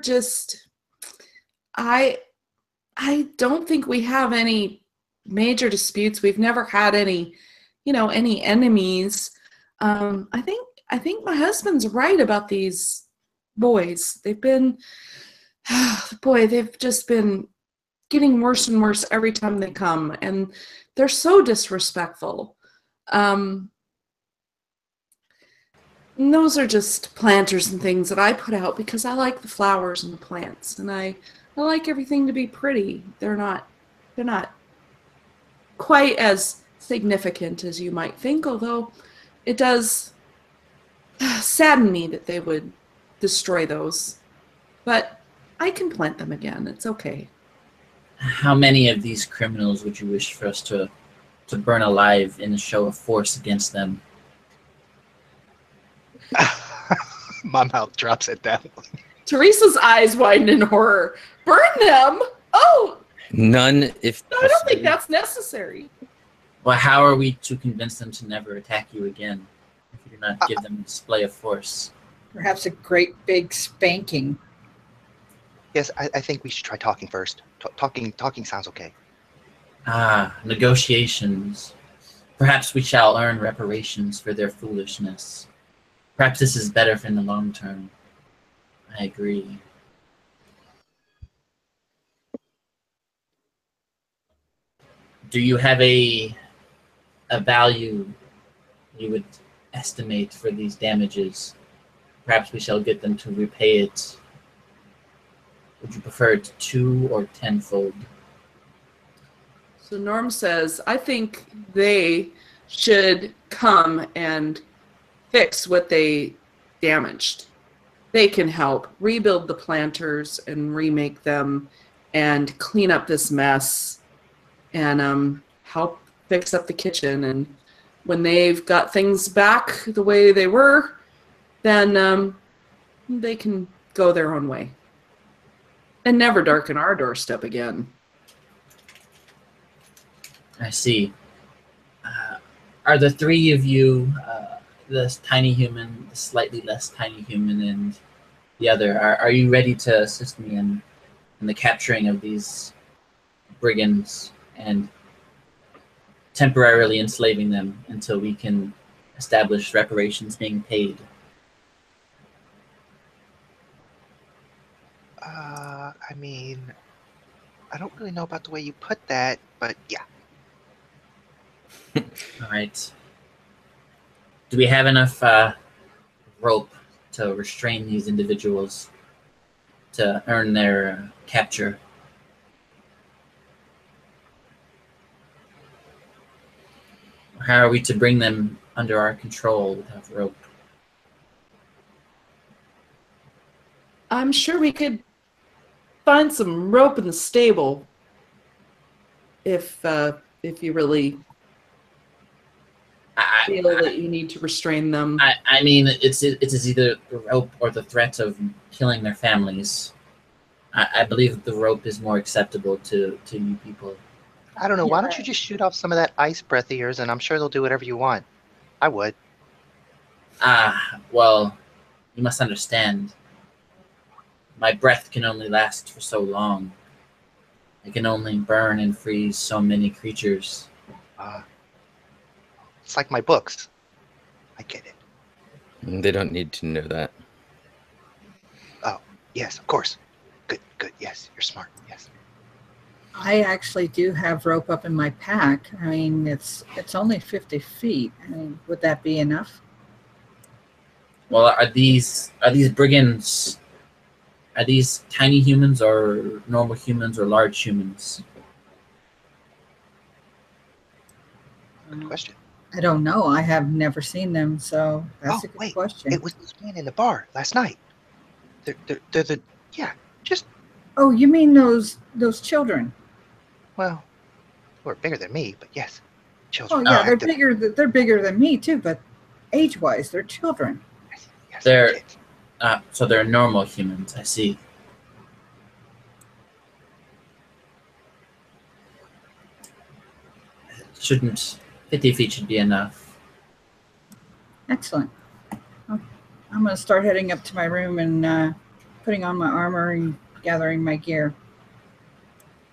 just, I don't think we have any major disputes. We've never had any enemies. I think my husband's right about these boys. They've been, they've just been getting worse and worse every time they come, and they're so disrespectful. And those are just planters and things that I put out because I like the flowers and the plants, and I like everything to be pretty. They're not quite as significant as you might think, although it does sadden me that they would destroy those. But I can plant them again. It's okay. How many of these criminals would you wish for us to burn alive in a show of force against them? My mouth drops at that one. Teresa's eyes widen in horror. Burn them? Oh! None, if no, I don't think that's necessary. Well, how are we to convince them to never attack you again if you do not give them a display of force? Perhaps a great big spanking. Yes, I think we should try talking first. Talking sounds okay. Negotiations. Perhaps we shall earn reparations for their foolishness. Perhaps this is better in the long term. I agree. Do you have a value you would estimate for these damages? Perhaps we shall get them to repay it. Would you prefer it 2 or 10-fold? So Norm says, I think they should come and fix what they damaged. They can help rebuild the planters and remake them and clean up this mess and help fix up the kitchen. And when they've got things back the way they were, then they can go their own way. And never darken our doorstep again. I see. Are the three of you, this tiny human, the slightly less tiny human, and the other, are you ready to assist me in the capturing of these brigands and temporarily enslaving them until we can establish reparations being paid? I mean, I don't really know about the way you put that, but yeah. All right. Do we have enough rope to restrain these individuals to earn their capture? How are we to bring them under our control without rope? I'm sure we could find some rope in the stable if you really feel that you need to restrain them. I mean, it's either the rope or the threat of killing their families. I believe that the rope is more acceptable to you people. I don't know. Why don't you just shoot off some of that ice breath of yours, and I'm sure they'll do whatever you want. I would. Well, you must understand. My breath can only last for so long. I can only burn and freeze so many creatures. It's like my books. I get it. They don't need to know that. Oh, yes, of course. Good, good. Yes, you're smart. Yes. I actually do have rope up in my pack. I mean, it's only 50 feet. I mean, would that be enough? Well, are these brigands? Are these tiny humans or normal humans or large humans? Good question. I don't know. I have never seen them, so that's a good question. It was this man in the bar last night. They're the just. Oh, you mean those children? Well, who are bigger than me, but yes, children. Oh yeah, they're bigger. They're bigger than me too, but age-wise, they're children. Yes, They're kids. so they're normal humans. I see. Shouldn't 50 feet should be enough. Excellent. I'm going to start heading up to my room and putting on my armor and gathering my gear.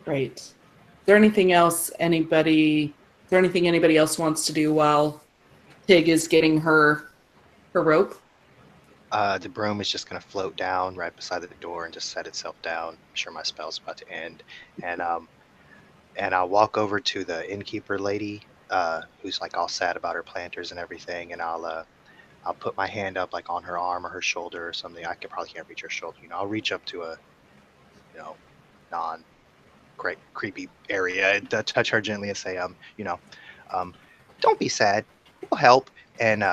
Great. Is there anything else anybody else wants to do while Tyg is getting her rope? The broom is just going to float down right beside the door and just set itself down. I'm sure my spell's about to end. And I'll walk over to the innkeeper lady, who's like all sad about her planters and everything, and I'll put my hand up like on her arm or her shoulder or something. I probably can't reach her shoulder. I'll reach up to a, non-great creepy area and touch her gently and say, don't be sad. We'll help. And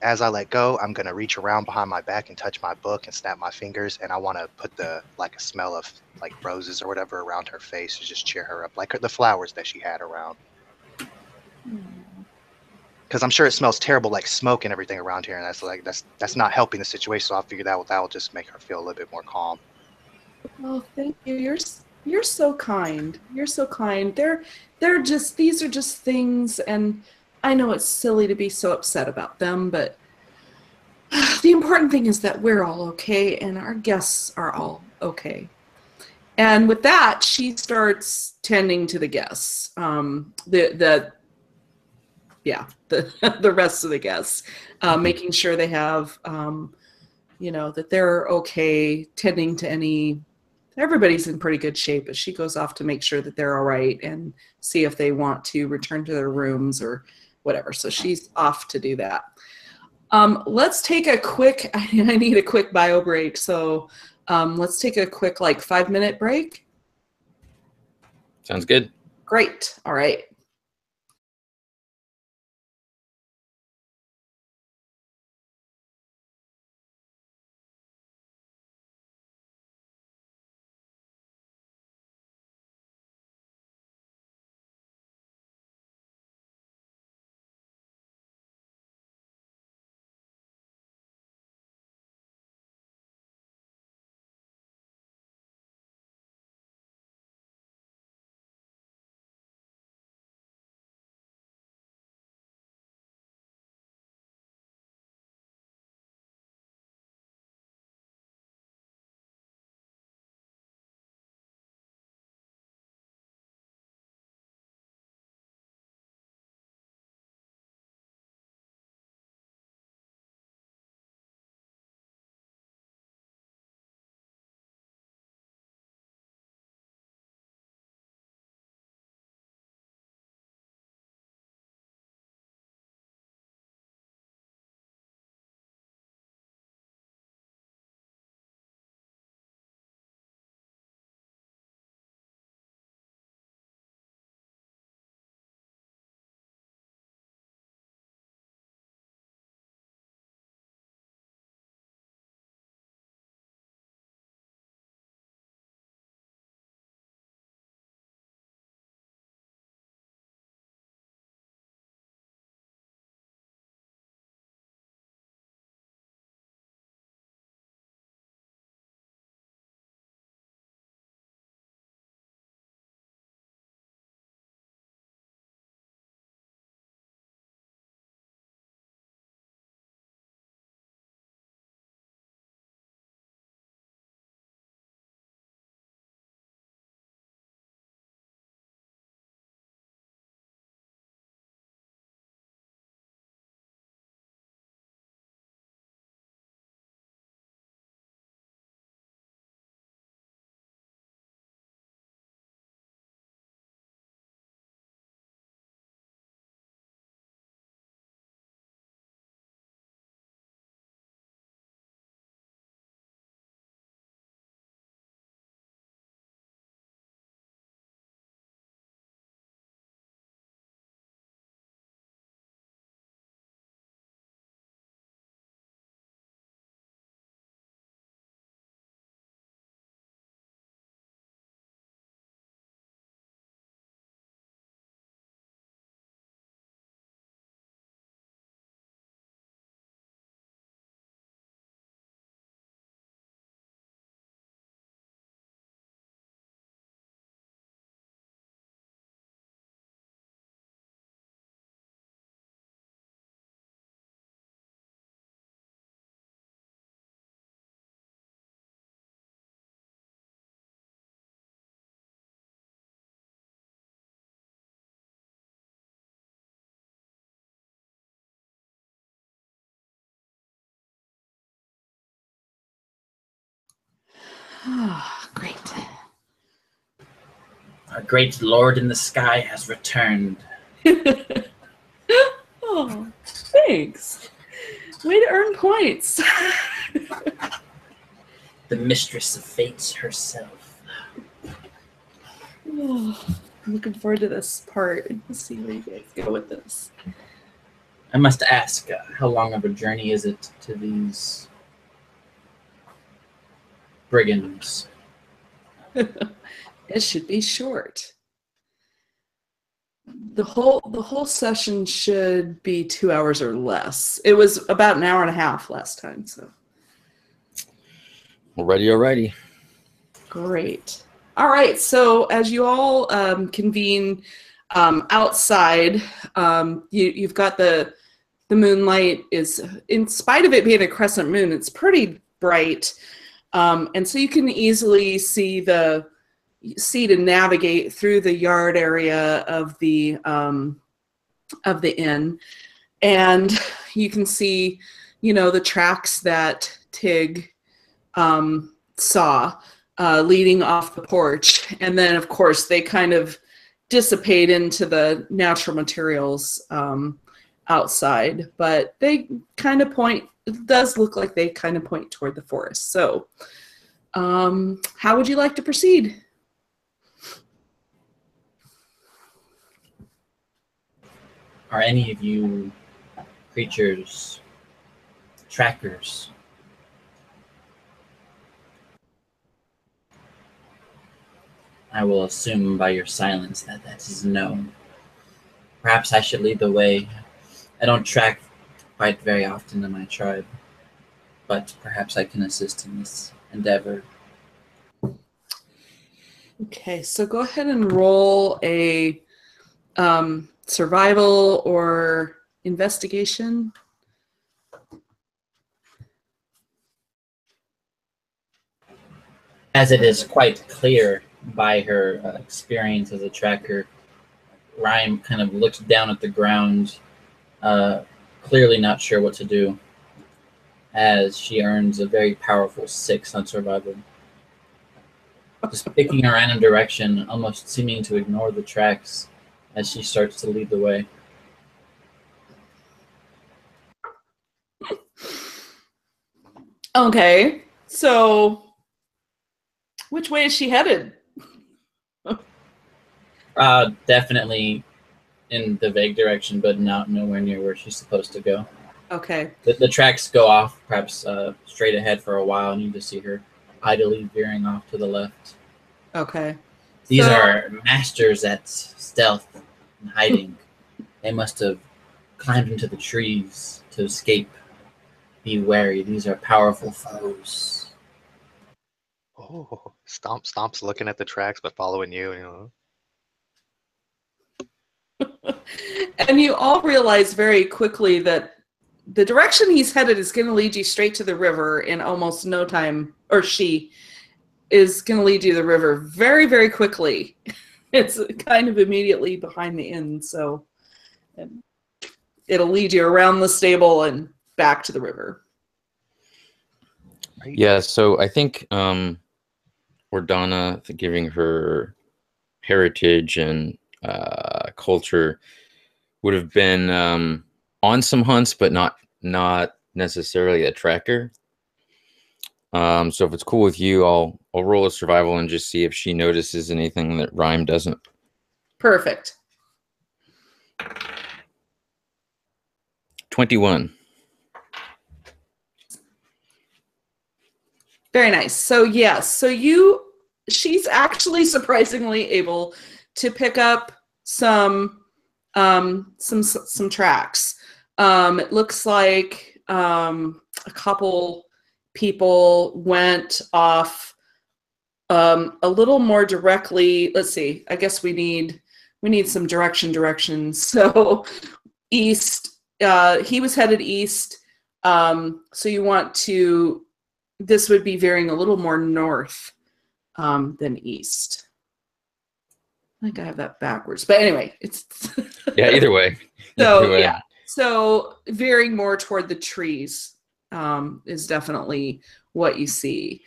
as I let go, I'm gonna reach around behind my back and touch my book and snap my fingers. And I want to put a smell of like roses or whatever around her face to just cheer her up, like the flowers that she had around. Because I'm sure it smells terrible, like smoke and everything around here, and that's not helping the situation. So I figured that will just make her feel a little bit more calm. Oh, thank you. You're so kind. You're so kind. These are just things, and I know it's silly to be so upset about them, but the important thing is that we're all okay and our guests are all okay. And with that, she starts tending to the guests. The rest of the guests, making sure they have, that they're okay, tending to everybody's in pretty good shape, but she goes off to make sure that they're all right and see if they want to return to their rooms or whatever. So she's off to do that. Let's take a quick, I need a quick bio break. So let's take a quick 5-minute break. Sounds good. Great. All right. Great. Our great lord in the sky has returned. Oh, thanks. Way to earn points. The mistress of fates herself. Oh, I'm looking forward to this part. Let's see where you guys go with this. I must ask, how long of a journey is it to these brigands? It should be short. The whole session should be 2 hours or less. It was about an hour and a half last time, so. Alrighty. Great. All right, so as you all convene outside, you've got the moonlight is, in spite of it being a crescent moon, it's pretty bright, and so you can easily see to navigate through the yard area of the inn, and you can see, the tracks that Tyg saw leading off the porch, and then of course they kind of dissipate into the natural materials outside, but they kind of point. It does look like they kind of point toward the forest. So, how would you like to proceed? Are any of you creatures trackers? I will assume by your silence that is no. Perhaps I should lead the way. I don't track quite very often in my tribe, but perhaps I can assist in this endeavor. Okay, so go ahead and roll a survival or investigation. As it is quite clear by her experience as a tracker, Rime kind of looks down at the ground, clearly not sure what to do, as she earns a very powerful 6 on survival. Just picking a random direction, almost seeming to ignore the tracks as she starts to lead the way. Okay, so which way is she headed? Definitely in the vague direction, but nowhere near where she's supposed to go. Okay. The tracks go off, perhaps straight ahead for a while, and you just see her idly veering off to the left. Okay. These are masters at stealth and hiding. They must have climbed into the trees to escape. Be wary. These are powerful foes. Oh, Stomp's looking at the tracks, but following you. And you all realize very quickly that the direction he's headed is going to lead you straight to the river in almost no time, or she is going to lead you to the river very, very quickly. It's kind of immediately behind the inn, so it'll lead you around the stable and back to the river. Yeah, so I think Ordana, giving her heritage and culture, would have been on some hunts, but not necessarily a tracker. So if it's cool with you, I'll roll a survival and just see if she notices anything that Rime doesn't. Perfect. 21. Very nice. So yes, she's actually surprisingly able to pick up some tracks. It looks like a couple people went off a little more directly. Let's see. I guess we need some directions. So east. He was headed east. So you want to. This would be veering a little more north than east. I think I have that backwards, but anyway, it's Yeah, either way. Yeah, so veering more toward the trees is definitely what you see.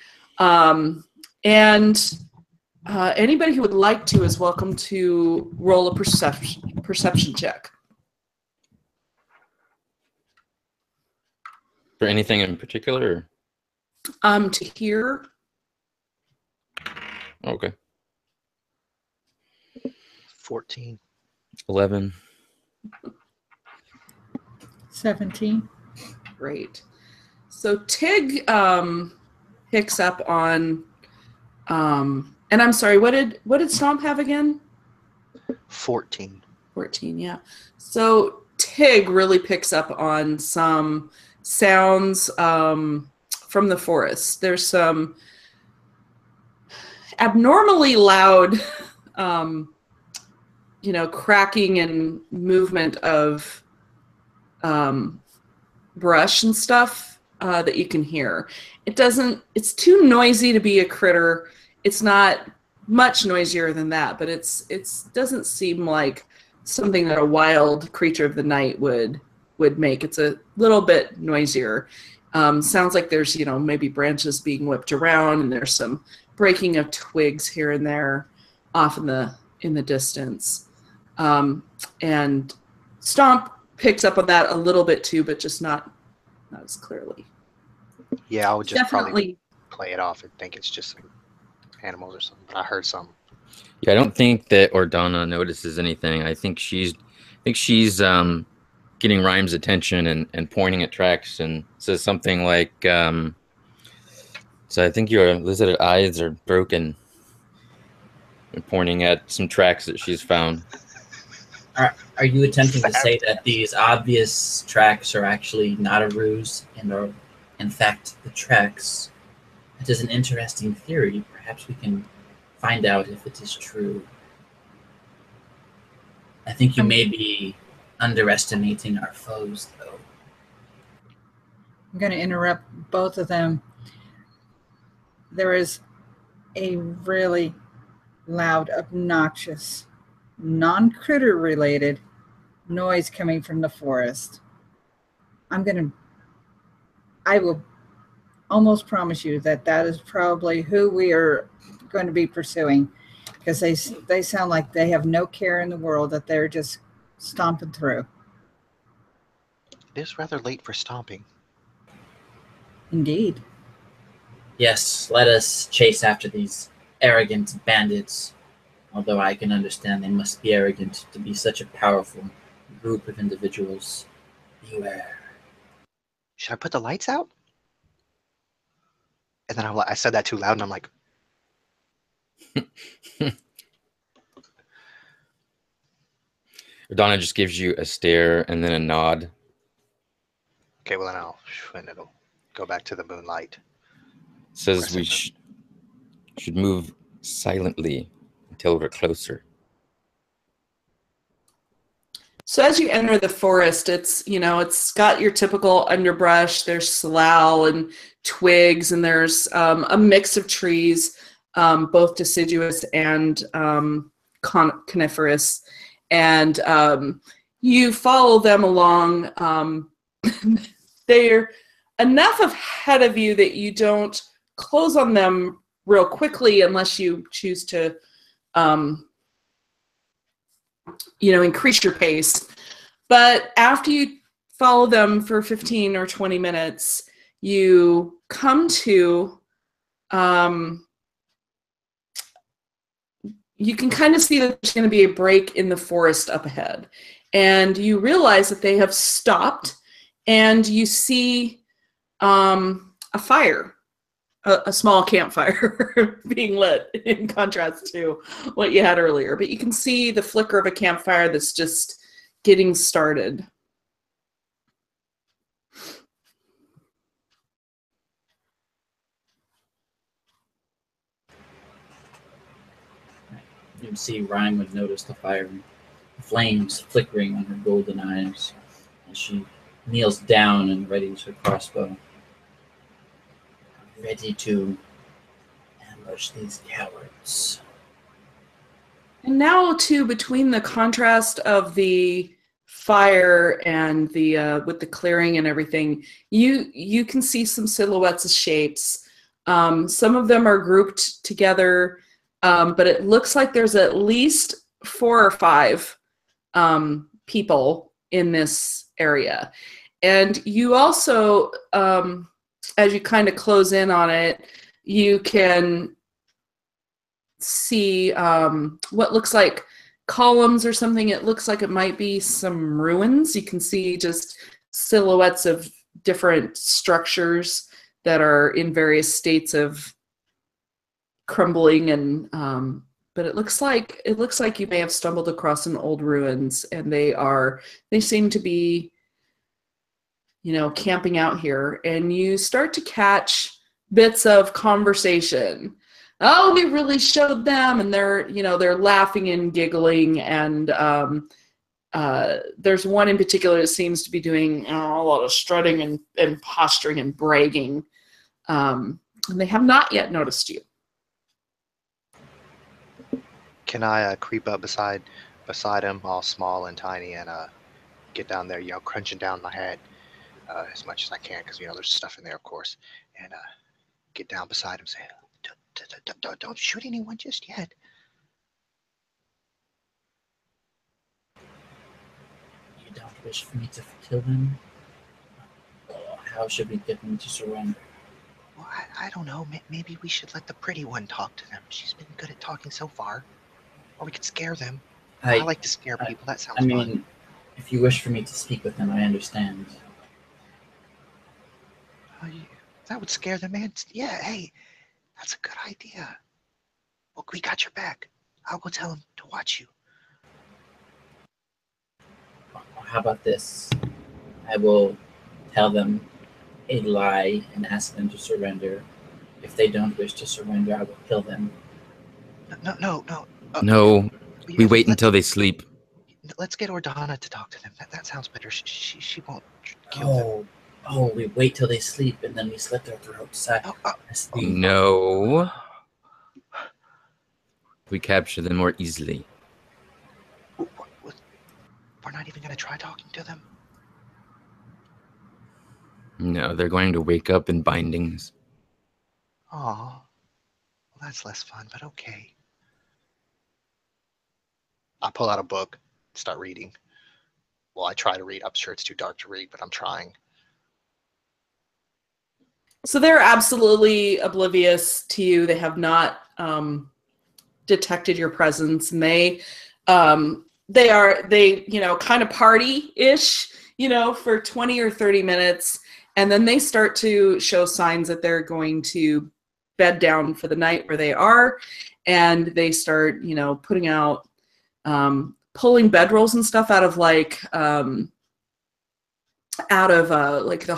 And anybody who would like to is welcome to roll a perception check. For anything in particular? To hear. Okay. 14. 11. 17. Great. So Tyg picks up on, and I'm sorry, what did Stomp have again? 14. 14, yeah. So Tyg really picks up on some sounds from the forest. There's some abnormally loud, cracking and movement of brush and stuff that you can hear. It's too noisy to be a critter. It's not much noisier than that, but it doesn't seem like something that a wild creature of the night would make. It's a little bit noisier. Sounds like there's, maybe branches being whipped around, and there's some breaking of twigs here and there off in the distance. And Stomp picks up on that a little bit too, but just not as clearly. Yeah, I would just Definitely probably play it off and think it's just like animals or something. But I heard something. Yeah, I don't think that Ordana notices anything. I think she's getting Rime's attention and pointing at tracks and says something like, so I think your lizard eyes are broken. And pointing at some tracks that she's found. Are you attempting to say that these obvious tracks are actually not a ruse and are, in fact, the tracks? It is an interesting theory. Perhaps we can find out if it is true. I think you may be underestimating our foes, though. I'm going to interrupt both of them. There is a really loud, obnoxious, non-critter related noise coming from the forest. I will almost promise you that is probably who we are going to be pursuing, because they sound like they have no care in the world, that they're just stomping through. It is rather late for stomping. Indeed. Yes, let us chase after these arrogant bandits. Although I can understand they must be arrogant to be such a powerful group of individuals. Beware. Should I put the lights out? And then I said that too loud, and I'm like, Ordana just gives you a stare and then a nod. okay, well then it'll go back to the moonlight. Says we should move silently until we're closer. So as you enter the forest, it's got your typical underbrush. There's slough and twigs, and there's a mix of trees, both deciduous and coniferous. And you follow them along. They're enough ahead of you that you don't close on them real quickly unless you choose to increase your pace. But after you follow them for 15 or 20 minutes, you come to, you can kind of see that there's going to be a break in the forest up ahead. And you realize that they have stopped, and you see a fire. A small campfire being lit, in contrast to what you had earlier. But you can see the flicker of a campfire that's just getting started. You can see Rime would notice the fire, the flames flickering on her golden eyes as she kneels down and readies her crossbow. Ready to ambush these cowards. And now, too, between the contrast of the fire and the with the clearing and everything, you can see some silhouettes of shapes Some of them are grouped together, but it looks like there's at least 4 or 5 people in this area. And you also, as you kind of close in on it, you can see what looks like columns or something. It looks like it might be some ruins. You can see just silhouettes of different structures that are in various states of crumbling, and but it looks like you may have stumbled across some old ruins, and they seem to be, you know, camping out here. And you start to catch bits of conversation. Oh, we really showed them, and they're laughing and giggling, and there's one in particular that seems to be doing a lot of strutting and posturing and bragging, and they have not yet noticed you. Can I creep up beside him, all small and tiny, and get down there, crunching down my head as much as I can, because there's stuff in there, of course, and get down beside him, say, don't shoot anyone just yet. You don't wish for me to kill them? How should we get them to surrender? Well, I don't know. Maybe we should let the pretty one talk to them. She's been good at talking so far. Or we could scare them. I like to scare people. That sounds fun. If you wish for me to speak with them, I understand. That would scare them, man. Yeah, hey, that's a good idea. Well, we got your back. I'll go tell them to watch you. How about this? I will tell them a lie and ask them to surrender. If they don't wish to surrender, I will kill them. No. No, we wait until they sleep. Let's get Ordana to talk to them. That sounds better. She won't kill them. Oh, we wait till they sleep and then we slit their throats. No. We capture them more easily. We're not even going to try talking to them? No, they're going to wake up in bindings. Aw. Well, that's less fun, but okay. I pull out a book, start reading. Well, I try to read. I'm sure it's too dark to read, but I'm trying. So they're absolutely oblivious to you. They have not detected your presence, and they kind of party-ish, for 20 or 30 minutes, and then they start to show signs that they're going to bed down for the night where they are, and they start, putting out, pulling bedrolls and stuff out of like the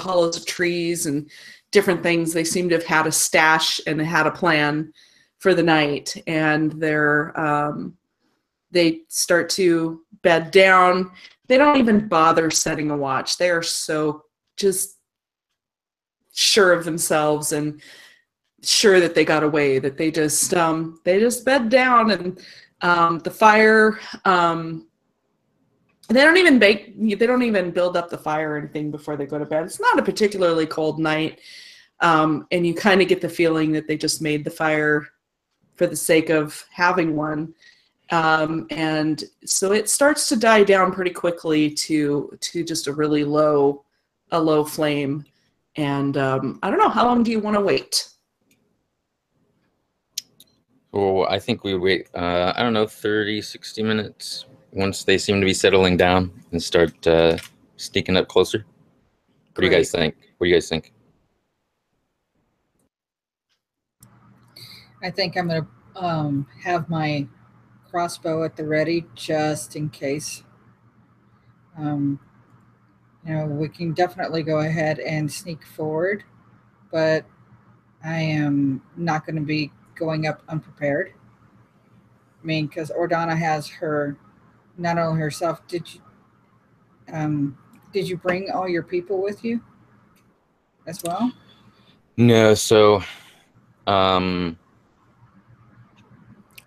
hollows of trees and different things. They seem to have had a stash and had a plan for the night, and they start to bed down. They don't even bother setting a watch. They are so just sure of themselves and sure that they got away, that they just bed down, and the fire, they don't even build up the fire or anything before they go to bed. It's not a particularly cold night, and you kind of get the feeling that they just made the fire for the sake of having one, and so it starts to die down pretty quickly to just a really low flame. And I don't know, how long do you want to wait? Oh, I think we wait, 30, 60 minutes once they seem to be settling down and start sneaking up closer. What do you guys think? I think I'm going to have my crossbow at the ready just in case. We can definitely go ahead and sneak forward, but I am not going to be going up unprepared. I mean, because Ordana has not only herself. Did you bring all your people with you as well? No, so I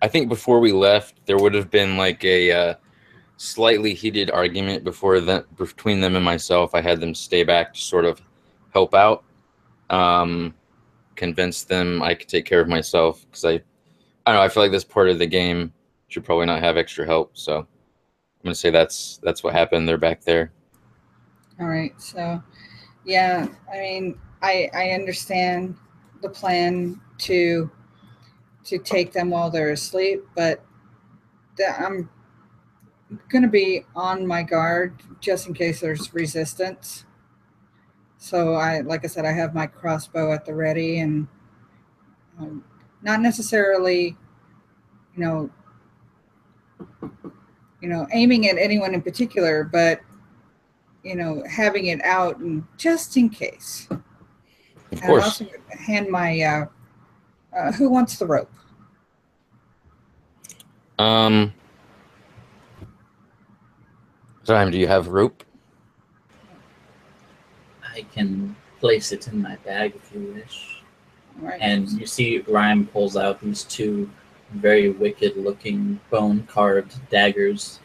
think before we left, there would have been like a slightly heated argument between them and myself. I had them stay back to sort of help out. convince them I could take care of myself, because I don't know, I feel like this part of the game should probably not have extra help. So I'm gonna say that's what happened. They're back there. All right. So, yeah, I mean, I understand the plan to take them while they're asleep, but I'm going to be on my guard just in case there's resistance. So like I said, I have my crossbow at the ready, and not necessarily, you know, aiming at anyone in particular, but having it out and just in case. Of And I'm course. also going to hand my who wants the rope? Rime, do you have rope? I can place it in my bag if you wish. All right. And you see Rime pulls out these two very wicked-looking bone-carved daggers,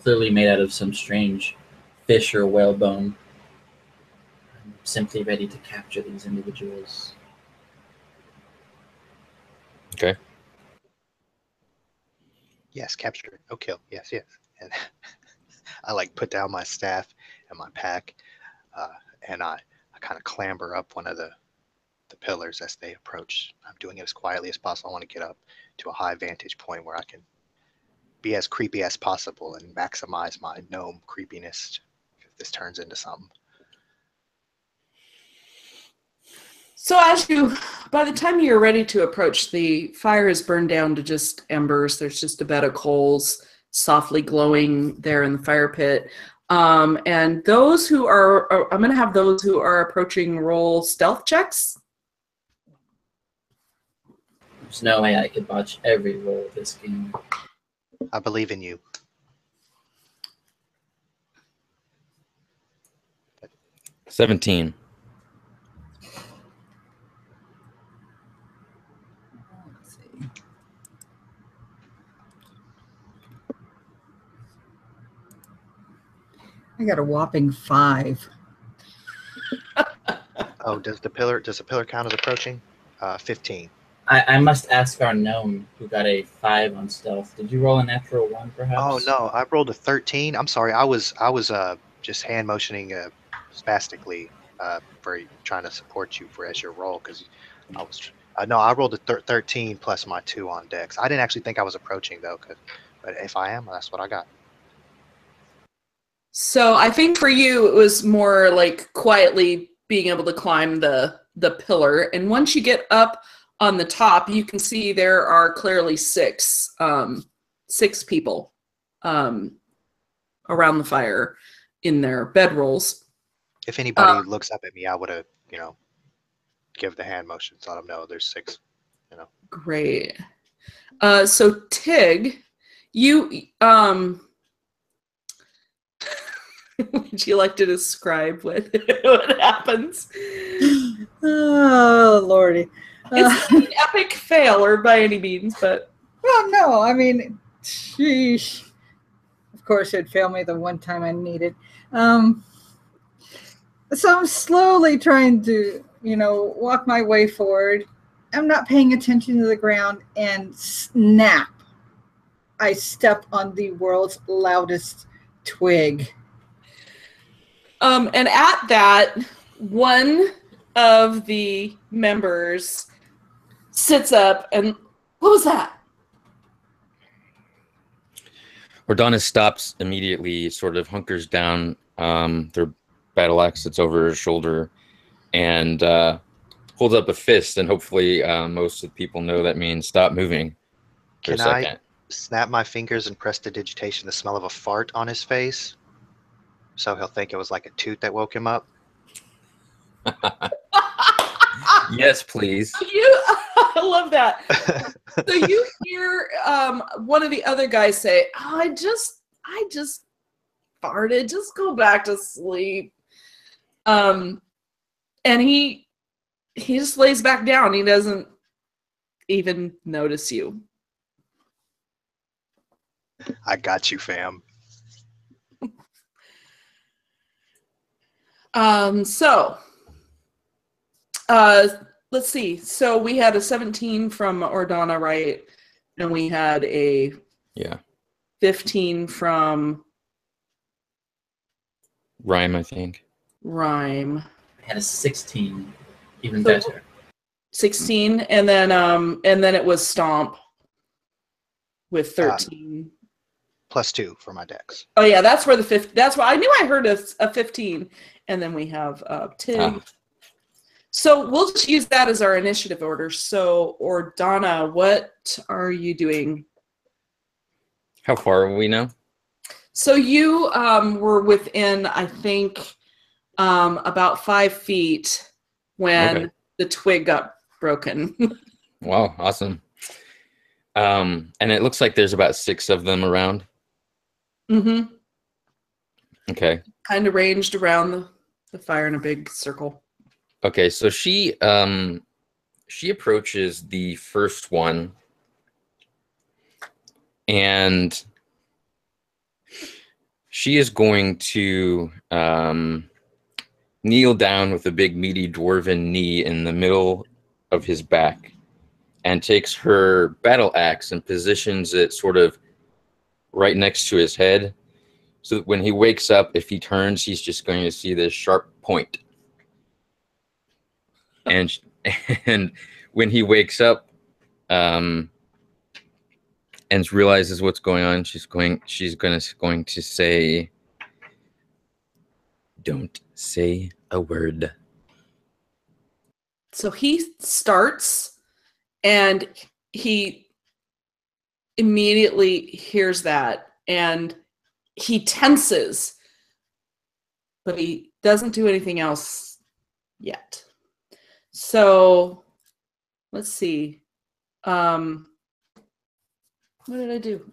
clearly made out of some strange fish or whale bone. I'm simply ready to capture these individuals. Okay. Yes, capture. No kill. Yes, yes. And I like put down my staff and my pack, and I kind of clamber up one of the pillars as they approach. I'm doing it as quietly as possible. I want to get up to a high vantage point where I can be as creepy as possible and maximize my gnome creepiness if this turns into something. So by the time you're ready to approach, the fire is burned down to just embers. There's just a bed of coals softly glowing there in the fire pit. And those who are, I'm going to have those who are approaching roll stealth checks. There's no way I could botch every roll of this game. I believe in you. — 17. Let's see. I got a whopping 5. Oh, does the pillar count as approaching? 15. I must ask our gnome who got a 5 on stealth. Did you roll a natural 1, perhaps? Oh no, I rolled a 13. I'm sorry. I was just hand motioning spastically for trying to support you as your roll, because I was no, I rolled a 13 plus my 2 on dex. I didn't actually think I was approaching though, but if I am, that's what I got. So I think for you, it was more like quietly being able to climb the pillar. And once you get up on the top, you can see there are clearly six people around the fire in their bedrolls. If anybody looks up at me, I would have, give the hand motion so let them know there's 6. Great. So Tyg, you would you like to describe what happens? Oh, Lordy. It's not an epic failure by any means, but... Well, no, I mean, sheesh. Of course, it failed me the one time I needed. So I'm slowly trying to, walk my way forward. I'm not paying attention to the ground, and snap, I step on the world's loudest twig. And at that, one of the members sits up and, what was that? Ordana stops immediately, sort of hunkers down, their battle axe that's over her shoulder, and holds up a fist, and hopefully most of the people know that means stop moving for a second. I snap my fingers and prestidigitation the smell of a fart on his face? So he'll think it was like a toot that woke him up. Yes, please. I love that. So you hear one of the other guys say, "Oh, I just farted. Just go back to sleep." And he just lays back down. He doesn't even notice you. I got you, fam. let's see. So we had a 17 from Ordana, right? And we had a 15 from Rime, I think. Rime. I had a 16, even So- better. 16, and then it was Stomp with 13. +2 for my decks. Oh yeah, that's where the fifth. That's why I knew I heard a 15, and then we have Tyg. So we'll just use that as our initiative order. So Ordana, what are you doing? How far are we now? So you were within, I think, about 5 feet when the twig got broken. Wow, awesome. And it looks like there's about 6 of them around. Mm-hmm. Okay. Kind of ranged around the fire in a big circle. Okay, so she approaches the first one, and she is going to kneel down with a big meaty dwarven knee in the middle of his back, and takes her battle axe and positions it sort of right next to his head, so that when he wakes up, if he turns, he's just going to see this sharp point. And when he wakes up and realizes what's going on, she's going to say, "Don't say a word." So he starts, and he immediately hears that, and he tenses, but he doesn't do anything else yet. So let's see. What did I do?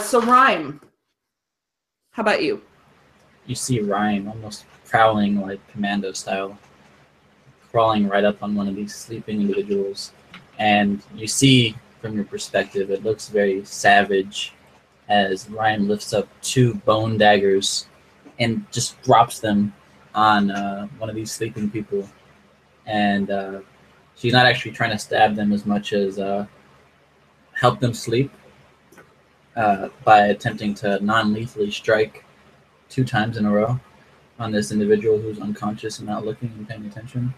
So Rime. How about you? You see Rime almost prowling like commando style, crawling right up on one of these sleeping individuals. And you see from your perspective, it looks very savage as Rime lifts up 2 bone daggers and just drops them on one of these sleeping people. And she's not actually trying to stab them as much as help them sleep by attempting to non-lethally strike 2 times in a row on this individual who's unconscious and not looking and paying attention.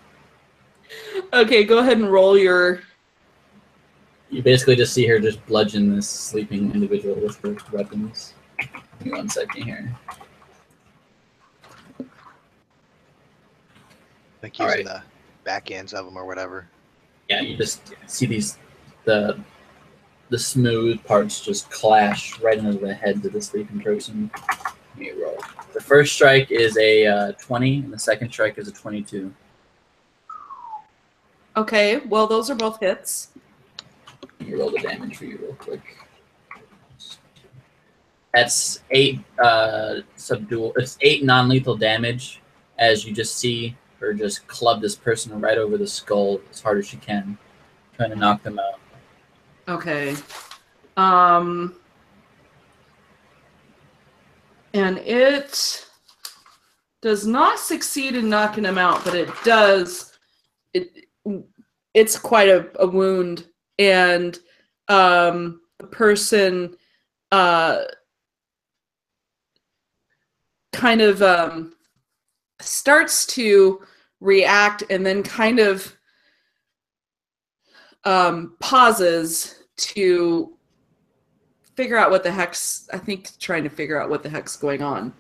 Okay, go ahead and roll your... You basically just see her just bludgeon this sleeping individual with her weapons. Give me 1 second here. Like using the back ends of them or whatever. Yeah, you just see the smooth parts just clash right into the heads of the sleeping person. Let me roll. The first strike is a 20, and the second strike is a 22. Okay, well, those are both hits. Let me roll the damage for you real quick. That's 8 It's 8 non-lethal damage as you just see her just club this person right over the skull as hard as she can, trying to knock them out. Okay. And it does not succeed in knocking him out, but it does. It's quite a wound, and the person kind of starts to react, and then kind of pauses to figure out what the heck's, I think, trying to figure out what the heck's going on.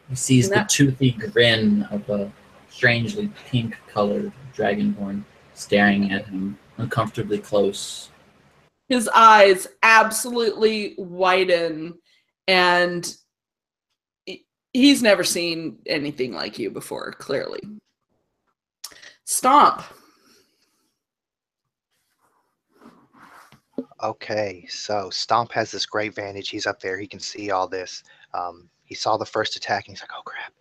He sees the toothy grin of a strangely pink-colored dragonborn staring at him uncomfortably close. His eyes absolutely widen, and he's never seen anything like you before, clearly. Stomp. Okay, so Stomp has this great vantage. He's up there. He can see all this. He saw the first attack, and he's like, "Oh, crap."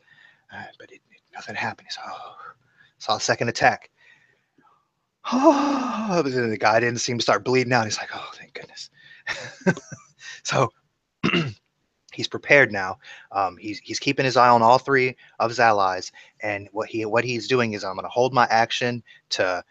But nothing happened. He's like, "Oh." Saw the second attack. Oh, but then the guy didn't seem to start bleeding out. He's like, "Oh, thank goodness." So he he's prepared now. He's keeping his eye on all three of his allies, and what he's doing is I'm going to hold my action to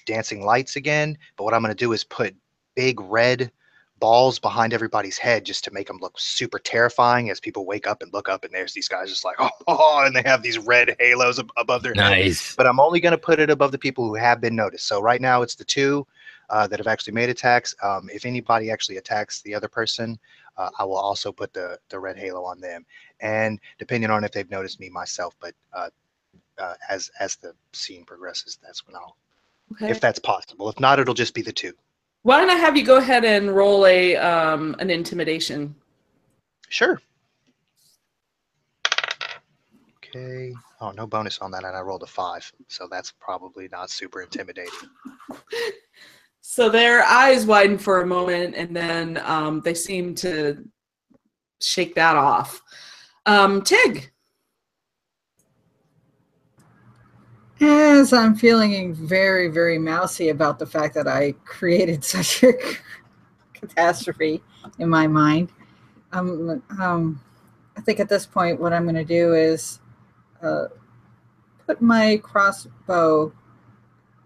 dancing lights again. But what I'm going to do is put big red balls behind everybody's head just to make them look super terrifying as people wake up and look up and there's these guys just like and they have these red halos above their head. But I'm only going to put it above the people who have been noticed. So right now it's the two that have actually made attacks. If anybody actually attacks the other person, I will also put the red halo on them, and depending on if they've noticed me myself. But as the scene progresses, that's when I'll, if that's possible. If not, it'll just be the two. Why don't I have you go ahead and roll an intimidation? Sure. Okay. Oh, no bonus on that, and I rolled a 5, so that's probably not super intimidating. So their eyes widen for a moment, and then they seem to shake that off. Tyg. As I'm feeling very, very mousy about the fact that I created such a catastrophe in my mind, I think at this point what I'm going to do is put my crossbow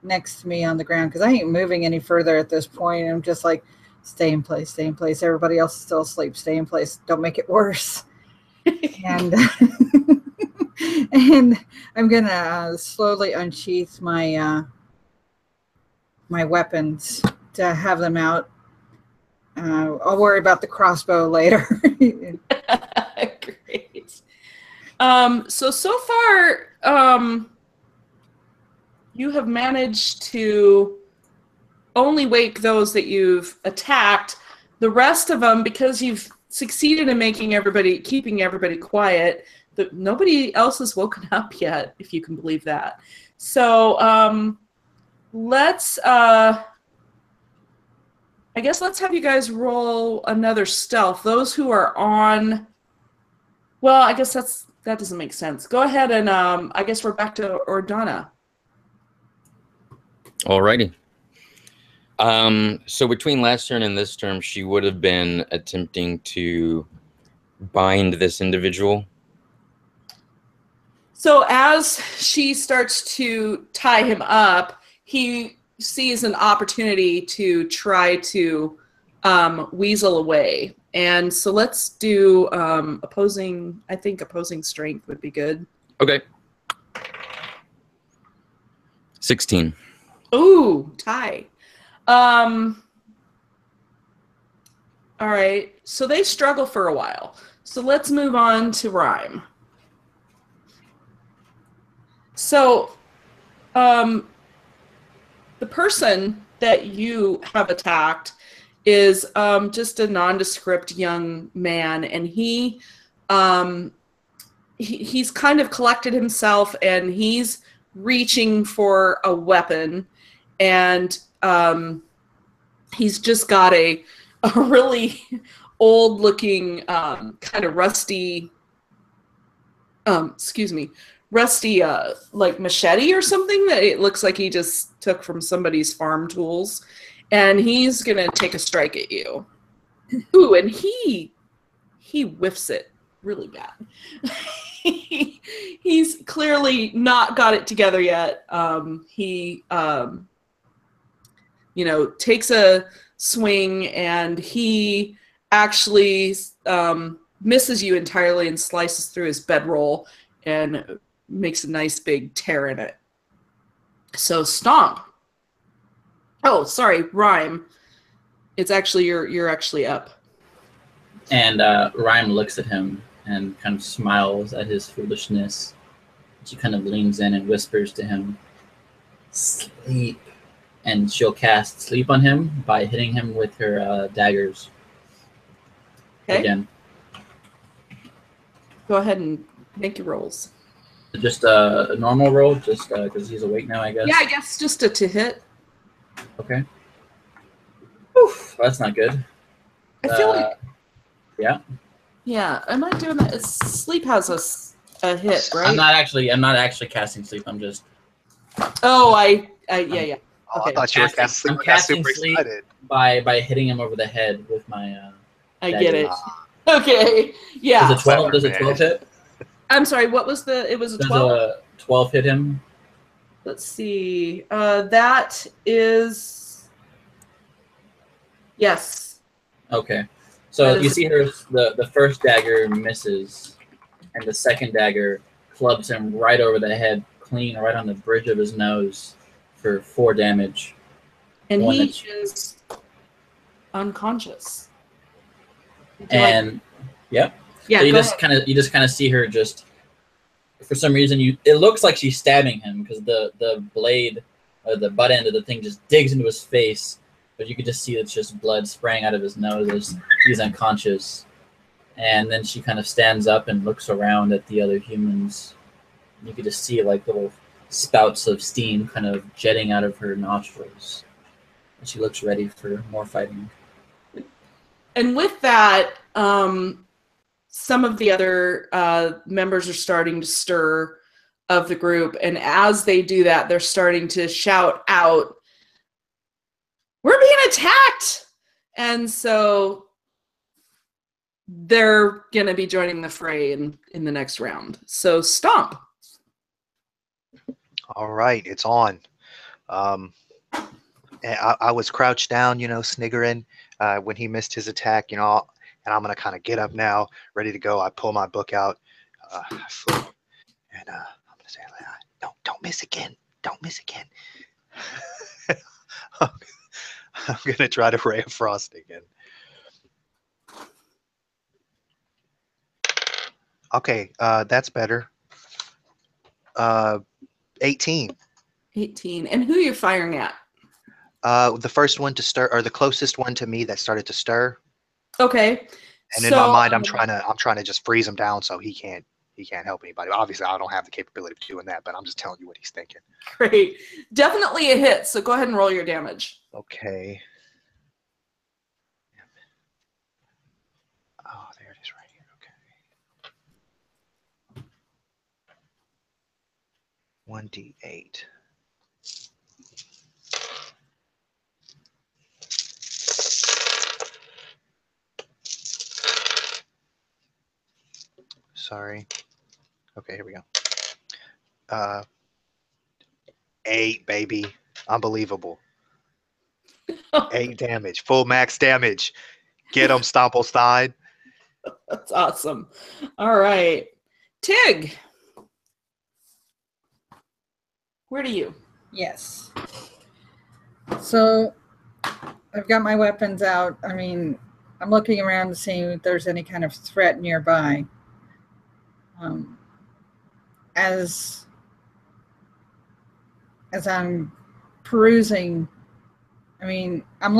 next to me on the ground, because I ain't moving any further at this point. I'm just like, stay in place, stay in place. Everybody else is still asleep. Stay in place. Don't make it worse. And and I'm gonna slowly unsheath my my weapons to have them out. I'll worry about the crossbow later. Great. So far, you have managed to only wake those that you've attacked. The rest of them, because you've succeeded in keeping everybody quiet, nobody else has woken up yet, if you can believe that. So let's I guess let's have you guys roll another stealth. Those who are on, well, I guess that doesn't make sense. Go ahead and I guess we're back to Ordana. Alrighty. So between last turn and this turn, she would have been attempting to bind this individual. So as she starts to tie him up, he sees an opportunity to try to weasel away. And so let's do opposing strength would be good. Okay. 16. Ooh, tie. All right, so they struggle for a while. So let's move on to Rime. So the person that you have attacked is just a nondescript young man, and he's kind of collected himself, and he's reaching for a weapon, and he's just got a really old looking kind of rusty like machete or something that it looks like he just took from somebody's farm tools, and he's gonna take a strike at you. Ooh, and he whiffs it really bad. He's clearly not got it together yet. He takes a swing, and he actually misses you entirely and slices through his bedroll and makes a nice big tear in it. So Stomp. Oh, sorry, Rime. It's actually you're actually up. And Rime looks at him and kind of smiles at his foolishness. She kind of leans in and whispers to him, "Sleep." And she'll cast sleep on him by hitting him with her daggers. Okay. Again. Go ahead and make your rolls. Just a normal roll, just because he's awake now, I guess. Yeah, I guess just to hit. Okay. Oof, that's not good. I feel like. Yeah. Yeah, am I doing that? Sleep has a hit, right? I'm not actually casting sleep. I'm just. Oh, yeah. Oh, Okay. I thought you were casting sleep. I'm casting super sleep excited. by hitting him over the head with my. I get it. Okay. Yeah. Does a 12? Does a Man. 12 hit? I'm sorry. What was the? It was a Does 12. a 12 hit him? Let's see. That is. Yes. Okay. So That you is- see her. The first dagger misses, and the second dagger clubs him right over the head, clean right on the bridge of his nose, for 4 damage. And One he that's- is unconscious. And yeah. Yeah. So you Go just ahead. kind of see her just, for some reason, it looks like she's stabbing him because the blade or the butt end of the thing just digs into his face, but you could just see it's just blood spraying out of his nose as he's unconscious. And then she kind of stands up and looks around at the other humans. You could just see like little spouts of steam kind of jetting out of her nostrils. And she looks ready for more fighting. And with that, some of the other members are starting to stir of the group. And as they do that, they're starting to shout out, "We're being attacked!" And so they're going to be joining the fray in the next round. So Stomp. All right, it's on. And I was crouched down, sniggering when he missed his attack, and I'm gonna kind of get up now, ready to go. I pull my book out, I flip, and I'm gonna say, "Don't miss again. Don't miss again." I'm gonna try to Ray of Frost again. Okay, that's better. 18. 18. And who you're firing at? The first one to stir, or the closest one to me that started to stir. Okay. And in my mind, I'm trying to just freeze him down so he can't help anybody. Obviously, I don't have the capability of doing that, but I'm just telling you what he's thinking. Great. Definitely a hit. So go ahead and roll your damage. Okay. Oh, there it is right here. Okay. 1d8. Sorry. Okay, here we go. 8, baby. Unbelievable. 8 damage. Full max damage. Get him, Stompelstein. That's awesome. All right. Tyg. Where do you? Yes. So I've got my weapons out. I mean, I'm looking around to see if there's any kind of threat nearby. As I'm perusing, I mean, I'm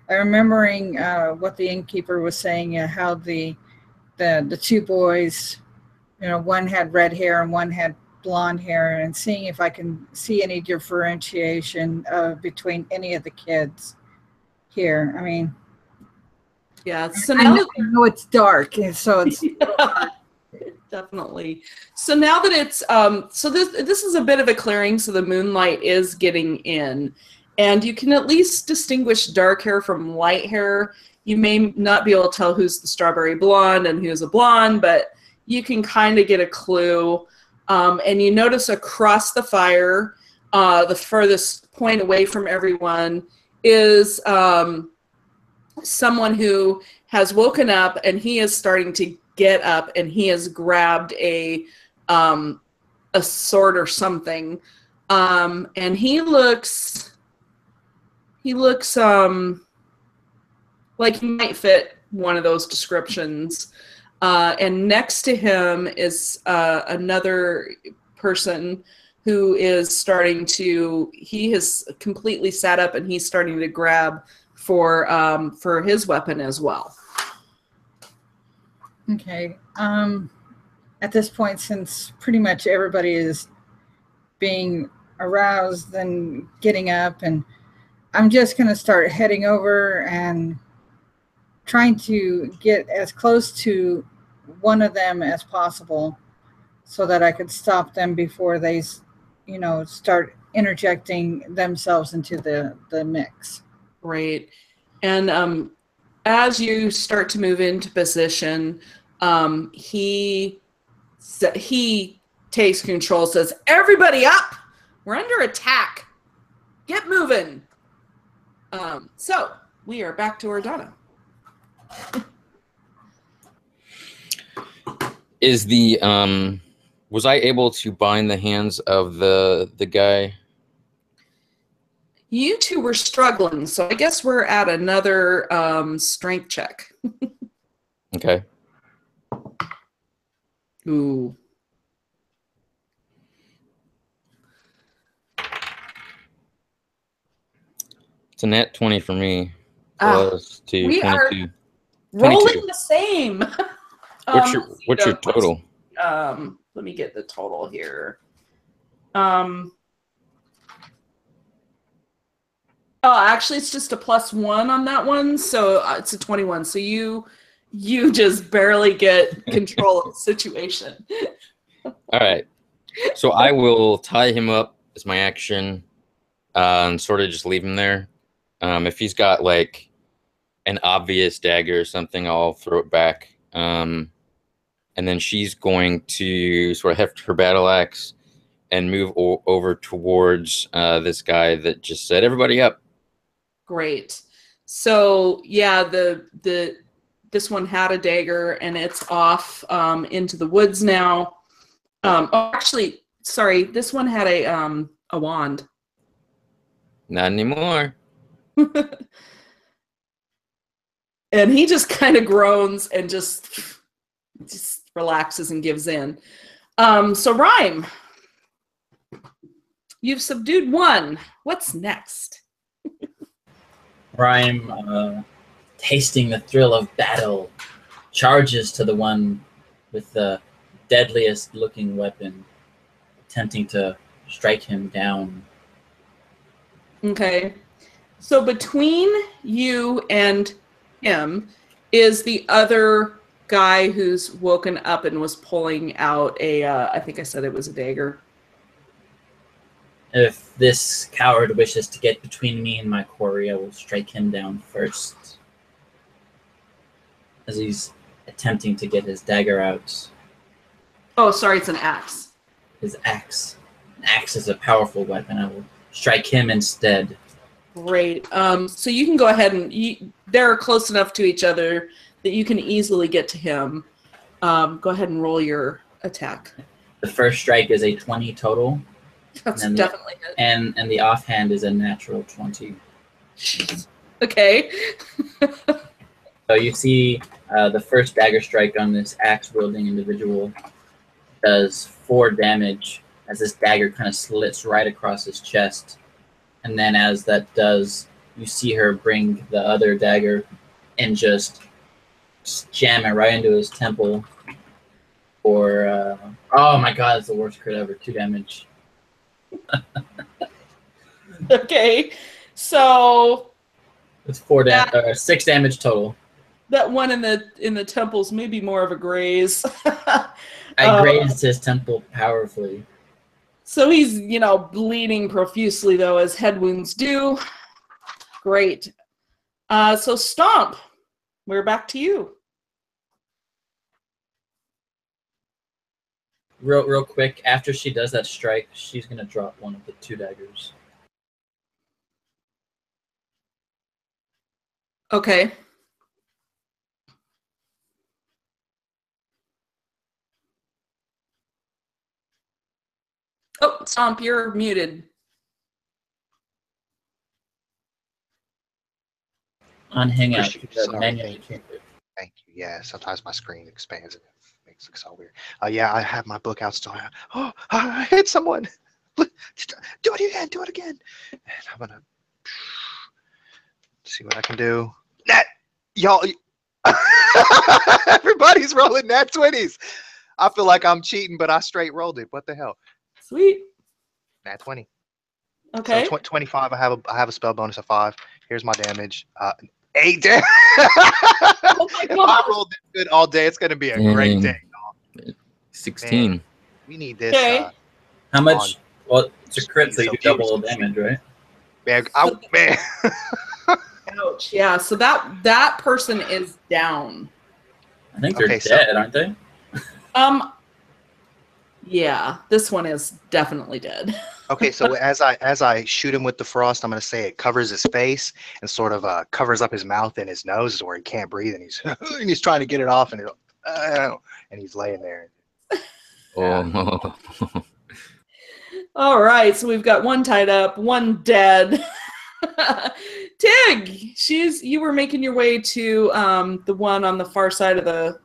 remembering what the innkeeper was saying, how the 2 boys, one had red hair and one had blonde hair, and seeing if I can see any differentiation between any of the kids here. I mean, Yeah. So I now know it's dark, and so it's definitely. So now that it's so this is a bit of a clearing, so the moonlight is getting in, and you can at least distinguish dark hair from light hair. You may not be able to tell who's the strawberry blonde and who's a blonde, but you can kind of get a clue. And you notice across the fire, the furthest point away from everyone is someone who has woken up, and he is starting to get up, and he has grabbed a sword or something, and he looks like he might fit one of those descriptions. And next to him is another person who is he has completely sat up, and he's starting to grab for his weapon as well. okay. At this point, since pretty much everybody is being aroused and getting up, and I'm just going to start heading over and trying to get as close to one of them as possible so that I could stop them before they, start interjecting themselves into the mix. Right. And as you start to move into position, he takes control, says, "Everybody up! We're under attack. Get moving." So we are back to Ordana. Is the was I able to bind the hands of the guy? You two were struggling, so I guess we're at another strength check. Okay. Ooh. It's a nat 20 for me. Ah, Plus 2, we 22. are 22. rolling the same. What's your total? Let me get the total here. Oh, actually, it's just a +1 on that one, so it's a 21. So you just barely get control of the situation. All right. So I will tie him up as my action, and sort of just leave him there. If he's got like an obvious dagger or something, I'll throw it back. And then she's going to sort of heft her battle axe and move over towards this guy that just said, "Everybody up." Great. So yeah, this one had a dagger and it's off into the woods now. Actually, sorry, this one had a wand. Not anymore. And he just kind of groans and just relaxes and gives in. So Rime, you've subdued one. What's next? Rime, tasting the thrill of battle, charges to the one with the deadliest looking weapon, attempting to strike him down. Okay. So between you and him is the other guy who's woken up and was pulling out a, I think I said it was a dagger. If this coward wishes to get between me and my quarry, I will strike him down first. As he's attempting to get his dagger out. Oh, sorry, it's an axe. His axe. An axe is a powerful weapon. I will strike him instead. Great. So you can go ahead and they're close enough to each other that you can easily get to him. Go ahead and roll your attack. The first strike is a 20 total. That's definitely it. And the offhand is a natural 20. Okay. So you see the first dagger strike on this axe-wielding individual does 4 damage as this dagger kind of slits right across his chest. And then as that does, you see her bring the other dagger and just jam it right into his temple for, oh my god, it's the worst crit ever, 2 damage. Okay, so it's 6 damage total. That one in the temples may be more of a graze. I grazed his temple powerfully. So he's, bleeding profusely though, as head wounds do. Great. So Stomp, we're back to you. Real quick, after she does that strike, she's gonna drop one of the 2 daggers. Okay. Oh, Stomp, you're muted. On Hangout, Sorry, menu. thank you. Yeah, sometimes my screen expands and it makes it look so weird. Yeah, I have my book out still. Oh, I hit someone. Do it again. And I'm gonna see what I can do. Y'all, everybody's rolling nat 20s. I feel like I'm cheating, but I straight rolled it. What the hell? Sweet. Nat 20. Okay. So 25. I have a spell bonus of 5. Here's my damage. 8 damage. Oh my If God. I rolled this good all day, it's gonna be a great day. 16. Man, we need this. Okay. How much? Well, it's a crit, so you do double damage, right? Man, Ouch. Yeah. So that person is down. I think they're Okay, dead, aren't they? Yeah. This one is definitely dead. Okay, so as I shoot him with the frost, I'm gonna say it covers his face and sort of covers up his mouth and his nose where he can't breathe, and he's and he's trying to get it off, and he's laying there. Oh. All right. So we've got one tied up, one dead. Tyg, you were making your way to the one on the far side of the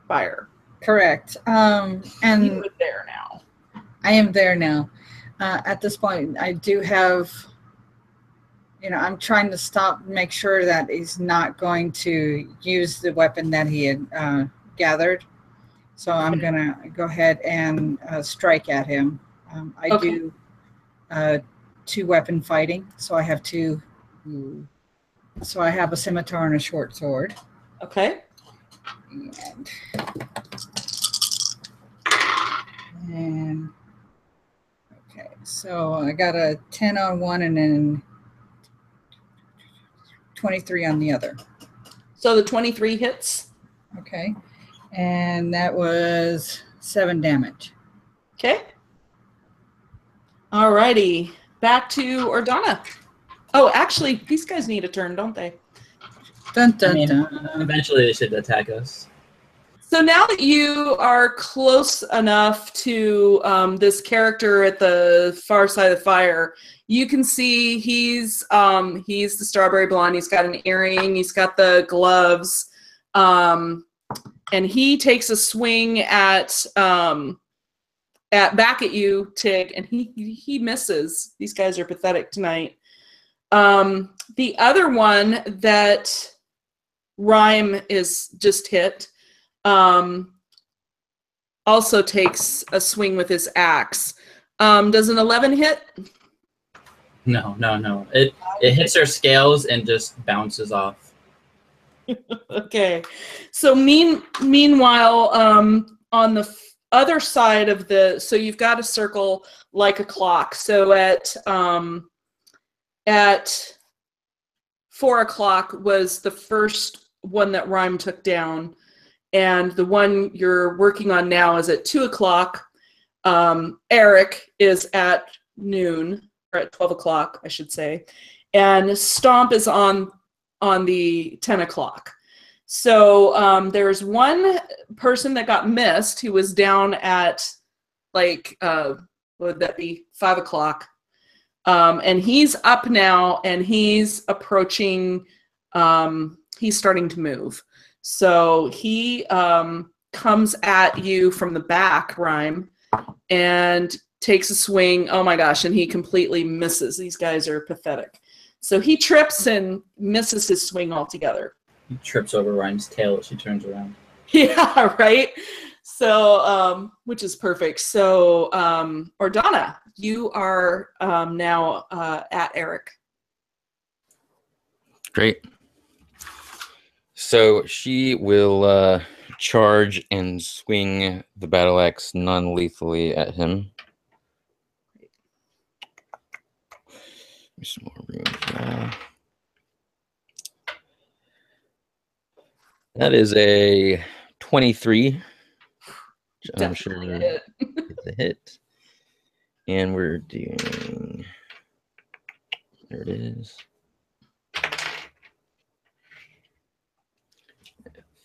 fire. Correct. And You were there now. I am there now. At this point, I do have, I'm trying to make sure that he's not going to use the weapon that he had gathered. So I'm going to go ahead and strike at him. I do 2-weapon fighting, so I have two. So I have a scimitar and a short sword. Okay. And okay, so I got a 10 on one and then 23 on the other. So the 23 hits. Okay, and that was 7 damage. Okay. Alrighty. Back to Ordana. Oh, actually, these guys need a turn, don't they? Dun, dun, I mean, dun. eventually they should attack us. So now that you are close enough to this character at the far side of the fire, you can see he's the strawberry blonde. He's got an earring. He's got the gloves, and he takes a swing at back at you, Tyg, and he misses. These guys are pathetic tonight. The other one that Rime is just hit. Also takes a swing with his axe. Does an 11 hit? No. It hits her scales and just bounces off. Okay. So meanwhile, on the other side of so you've got a circle like a clock. So at 4 o'clock was the first one that Rime took down. And the one you're working on now is at 2 o'clock. Eric is at noon, or at 12 o'clock, I should say. And Stomp is on the 10 o'clock. So there's one person that got missed who was down at, like, what would that be, 5 o'clock. And he's up now, and he's approaching, he's starting to move. So he comes at you from the back, Rime, and takes a swing. Oh my gosh, and he completely misses. These guys are pathetic. So he trips and misses his swing altogether. He trips over Rime's tail as she turns around. Yeah, right? So, which is perfect. So, Ordana, you are now at Eric. Great. So she will charge and swing the battle axe non-lethally at him. Some more room. That is a 23. I'm sure it's a hit. And we're doing. There it is.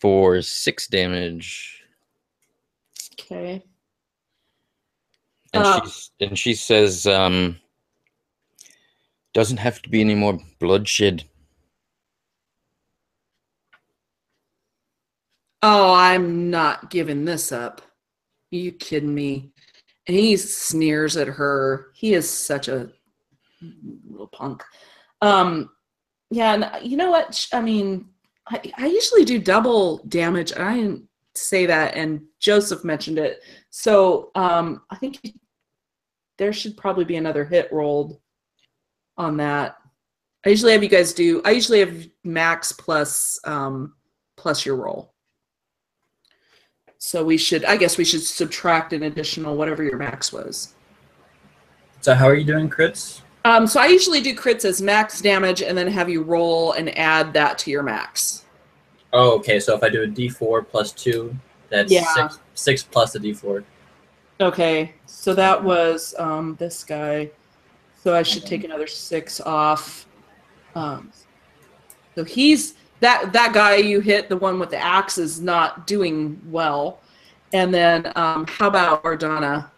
For 6 damage. Okay. And she says, doesn't have to be any more bloodshed. Oh, I'm not giving this up. Are you kidding me? And he sneers at her. He is such a little punk. Yeah, and you know what? I mean, I usually do double damage. I didn't say that, and Joseph mentioned it. So I think there should probably be another hit rolled on that. I usually have you guys do. I usually have max plus your roll. So I guess we should subtract an additional whatever your max was. So how are you doing, crits? So I usually do crits as max damage and then have you roll and add that to your max. Oh, okay. So if I do a D4 plus 2, that's Yeah. 6 plus a D4. Okay, so that was this guy. So I should take another 6 off. So he's that guy you hit, the one with the axe, is not doing well. And then how about Ordana?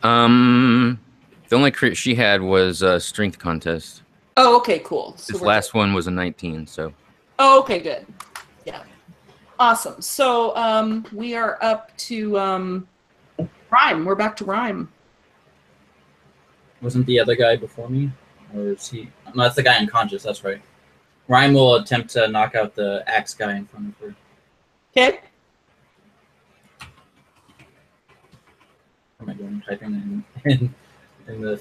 The only crit she had was a strength contest. Oh, okay, cool. So This last one was a 19, so. Oh, okay, good. Yeah. Awesome. So we are up to Rime. We're back to Rime. Wasn't the other guy before me? Or is he? No, that's the guy unconscious. That's right. Rime will attempt to knock out the axe guy in front of her. Okay. What am I doing? Typing in the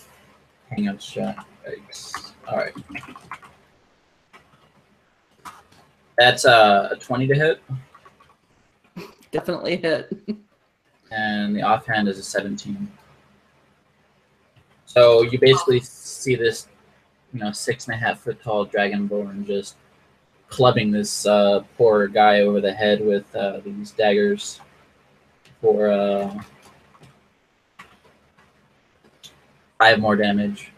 Hangout chat. All right. That's a 20 to hit. Definitely hit. And the offhand is a 17. So you basically see this, 6.5 foot tall dragonborn just clubbing this poor guy over the head with these daggers for 5 more damage.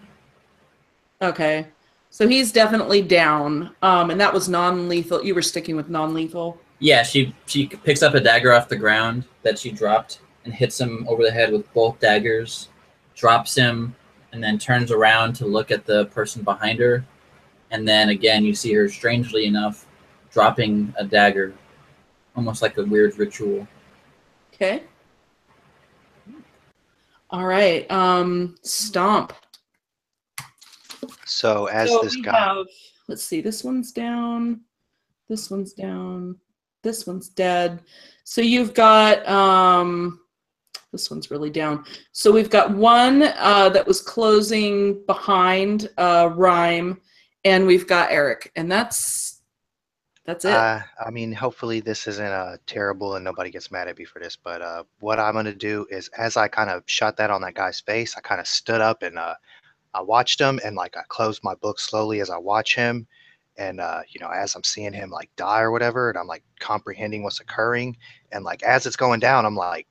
Okay. So he's definitely down. And that was non-lethal. You were sticking with non-lethal? Yeah, she picks up a dagger off the ground that she dropped and hits him over the head with both daggers, drops him, and then turns around to look at the person behind her. And then again, you see her, strangely enough, dropping a dagger, almost like a weird ritual. Okay. All right. Stomp. So as So this we guy, have, let's see, this one's down. This one's down. This one's dead. So you've got, this one's really down. So we've got one that was closing behind Rime, and we've got Eric, and that's it. I mean, hopefully this isn't terrible and nobody gets mad at me for this, but what I'm going to do is as I kind of shot that on that guy's face, I kind of stood up and I watched him, and like I closed my book slowly as I watch him. And, as I'm seeing him like die or whatever, and I'm like comprehending what's occurring. And like, as it's going down, I'm like,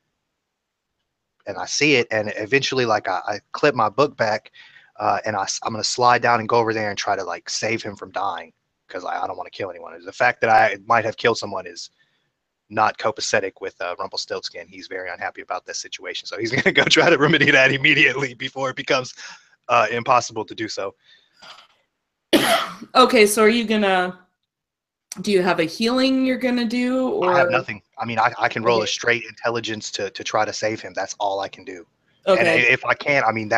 and I see it. And eventually like I clip my book back and I'm going to slide down and go over there and try to like save him from dying. Cause I don't want to kill anyone. The fact that I might have killed someone is not copacetic with Rumpelstiltskin. He's very unhappy about this situation. So he's going to go try to remedy that immediately before it becomes impossible to do so. Okay, so are you gonna, do you have a healing you're gonna do? Or? I have nothing. I mean, I can roll a straight intelligence to try to save him. That's all I can do. Okay. And if I can't, I mean,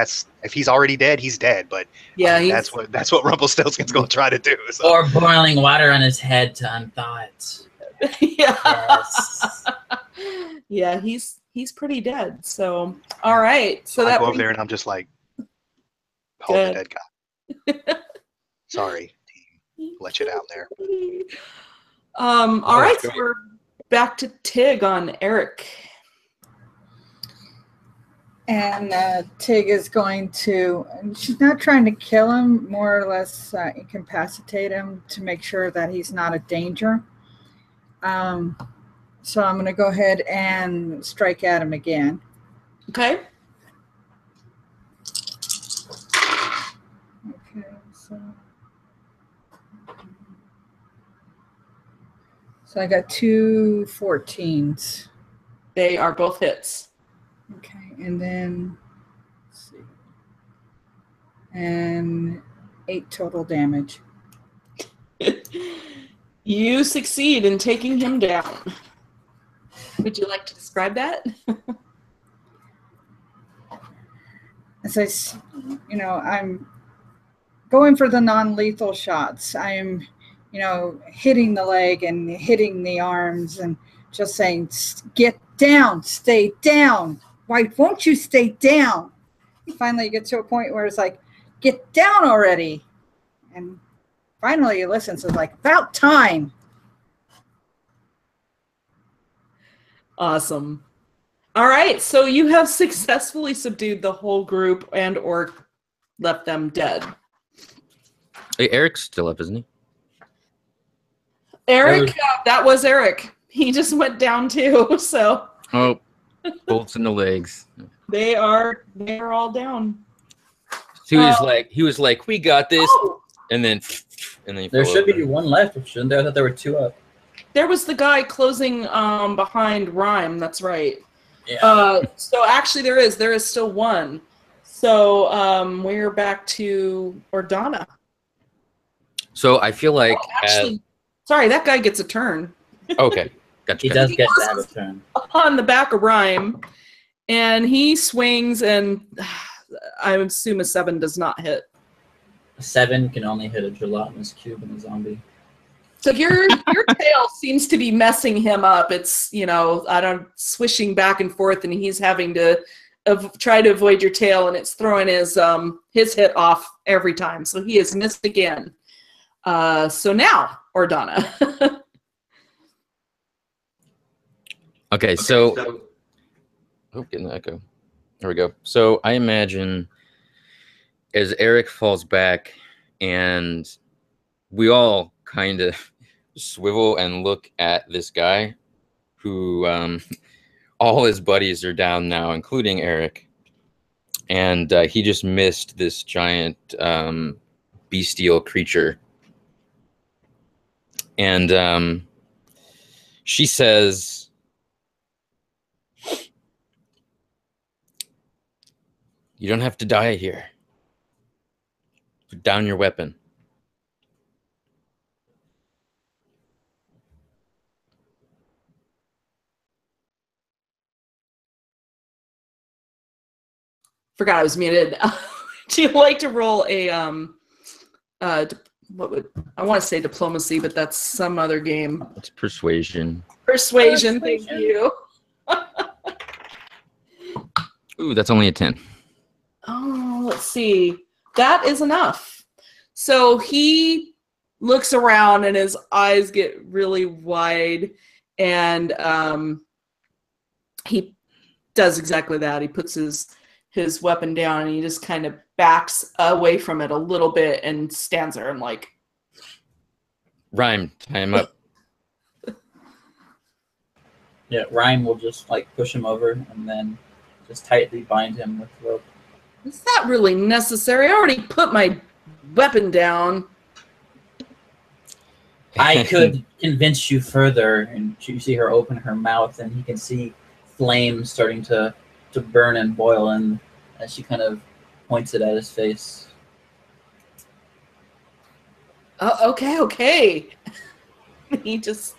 if he's already dead, he's dead. But yeah, I mean, that's what Rumpelstiltskin's going to try to do. So. Or boiling water on his head to unthaw it. Yeah. Yes. Yeah, he's pretty dead. So all right. So I that go over there and I'm just like, hold the dead guy. Sorry, team. Let you down there. All right, so we're back to Tyg on Eric. And Tyg is going to, she's not trying to kill him, more or less incapacitate him to make sure that he's not a danger. So I'm going to go ahead and strike at him again. Okay. Okay, so I got 2 14s. They are both hits. Okay, and then let's see. And 8 total damage. You succeed in taking him down. Would you like to describe that? As I'm going for the non-lethal shots. I'm, hitting the leg and hitting the arms and just saying, get down, stay down. Why won't you stay down? Finally, you get to a point where it's like, get down already. And finally, he listens. It's like, about time. Awesome. All right, so you have successfully subdued the whole group and or left them dead. Hey, Eric's still up, isn't he? Eric, that was Eric. He just went down too, so. Oh, bolts in the legs. They are all down. So he was like, we got this, and then he There fell should over. be one left, shouldn't there? I thought there were two up. There was the guy closing behind Rime. That's right. Yeah. So actually, there is still one. So we're back to Ordana. So I feel like sorry, that guy gets a turn. Okay, gotcha. He does get to have a turn. On the back of Rime, and he swings, and I assume a 7 does not hit. A 7 can only hit a gelatinous cube and a zombie. So your tail seems to be messing him up. It's, swishing back and forth, and he's having to try to avoid your tail, and it's throwing his hit off every time. So he has missed again. So now, Ordana. Okay, so oh, getting the echo. There we go. So I imagine as Eric falls back and we all kind of swivel and look at this guy who all his buddies are down now, including Eric. And he just missed this giant bestial creature. And she says, you don't have to die here. Put down your weapon. Forgot I was muted. Do you like to roll a what would I want to say diplomacy, but that's some other game. It's persuasion. Persuasion. Thank you. Ooh, that's only a 10. Oh, let's see. That is enough. So he looks around and his eyes get really wide, and he does exactly that. He puts his weapon down and he just kind of backs away from it a little bit and stands there and like, Rime, tie him up. Yeah, Rime will just like push him over and then just tightly bind him with rope. is that really necessary? I already put my weapon down. I could convince you further, and you see her open her mouth, and you can see flames starting to burn and boil, and as she kind of points it at his face. Okay. He just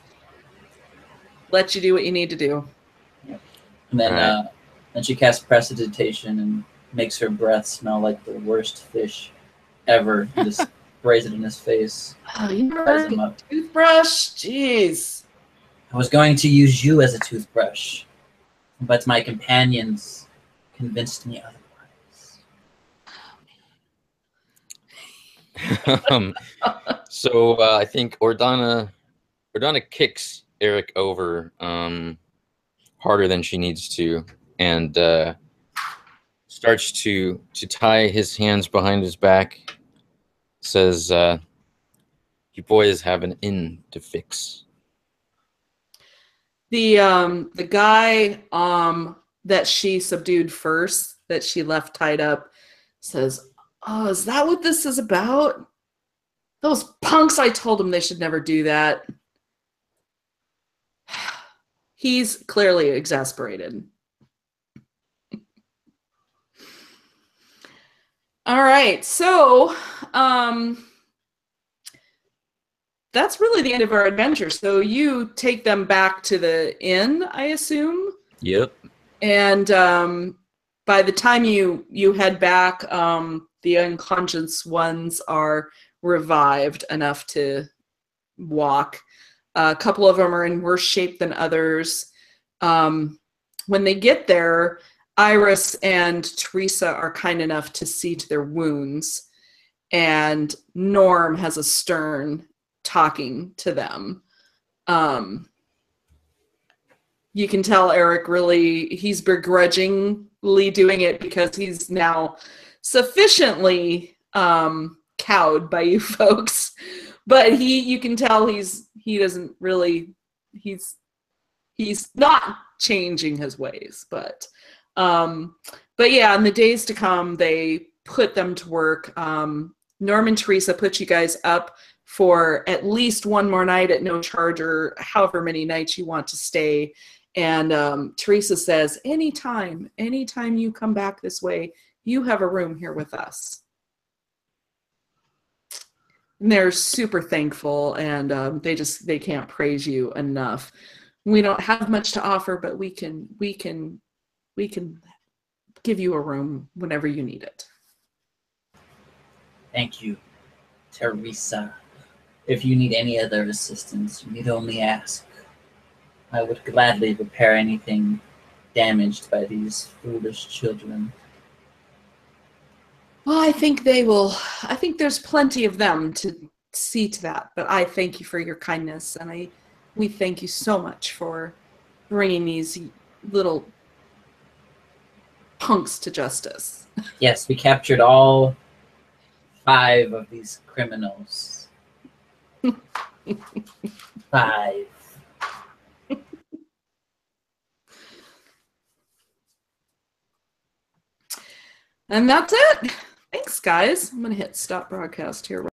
lets you do what you need to do. Yep. And then, then she casts prestidigitation and makes her breath smell like the worst fish ever. And just sprays it in his face. Oh, you never had a toothbrush? Jeez. I was going to use you as a toothbrush, but my companions convinced me otherwise. So I think Ordana kicks Eric over harder than she needs to, and starts to tie his hands behind his back. Says, "You boys have an inn to fix." The guy that she subdued first, that she left tied up, says, "Oh, is that what this is about? Those punks, I told them they should never do that." He's clearly exasperated. All right, so that's really the end of our adventure. So you take them back to the inn, I assume? Yep. And by the time you head back, the unconscious ones are revived enough to walk. A couple of them are in worse shape than others. When they get there, Iris and Teresa are kind enough to see to their wounds, and Norm has a stern talking to them. you can tell Eric he's begrudgingly doing it because he's now sufficiently cowed by you folks. But you can tell he doesn't really, he's not changing his ways. But yeah, in the days to come, they put them to work. Norm and Teresa put you guys up for at least one more night at no charge, or however many nights you want to stay. And Teresa says, anytime you come back this way, you have a room here with us. And they're super thankful, and they can't praise you enough. We don't have much to offer, but we can give you a room whenever you need it. Thank you, Teresa. If you need any other assistance, you need only ask. I would gladly repair anything damaged by these foolish children. Well, I think they will. I think there's plenty of them to see to that. But I thank you for your kindness, and we thank you so much for bringing these little punks to justice. Yes, we captured all 5 of these criminals. 5. And that's it. Thanks, guys. I'm going to hit stop broadcast here.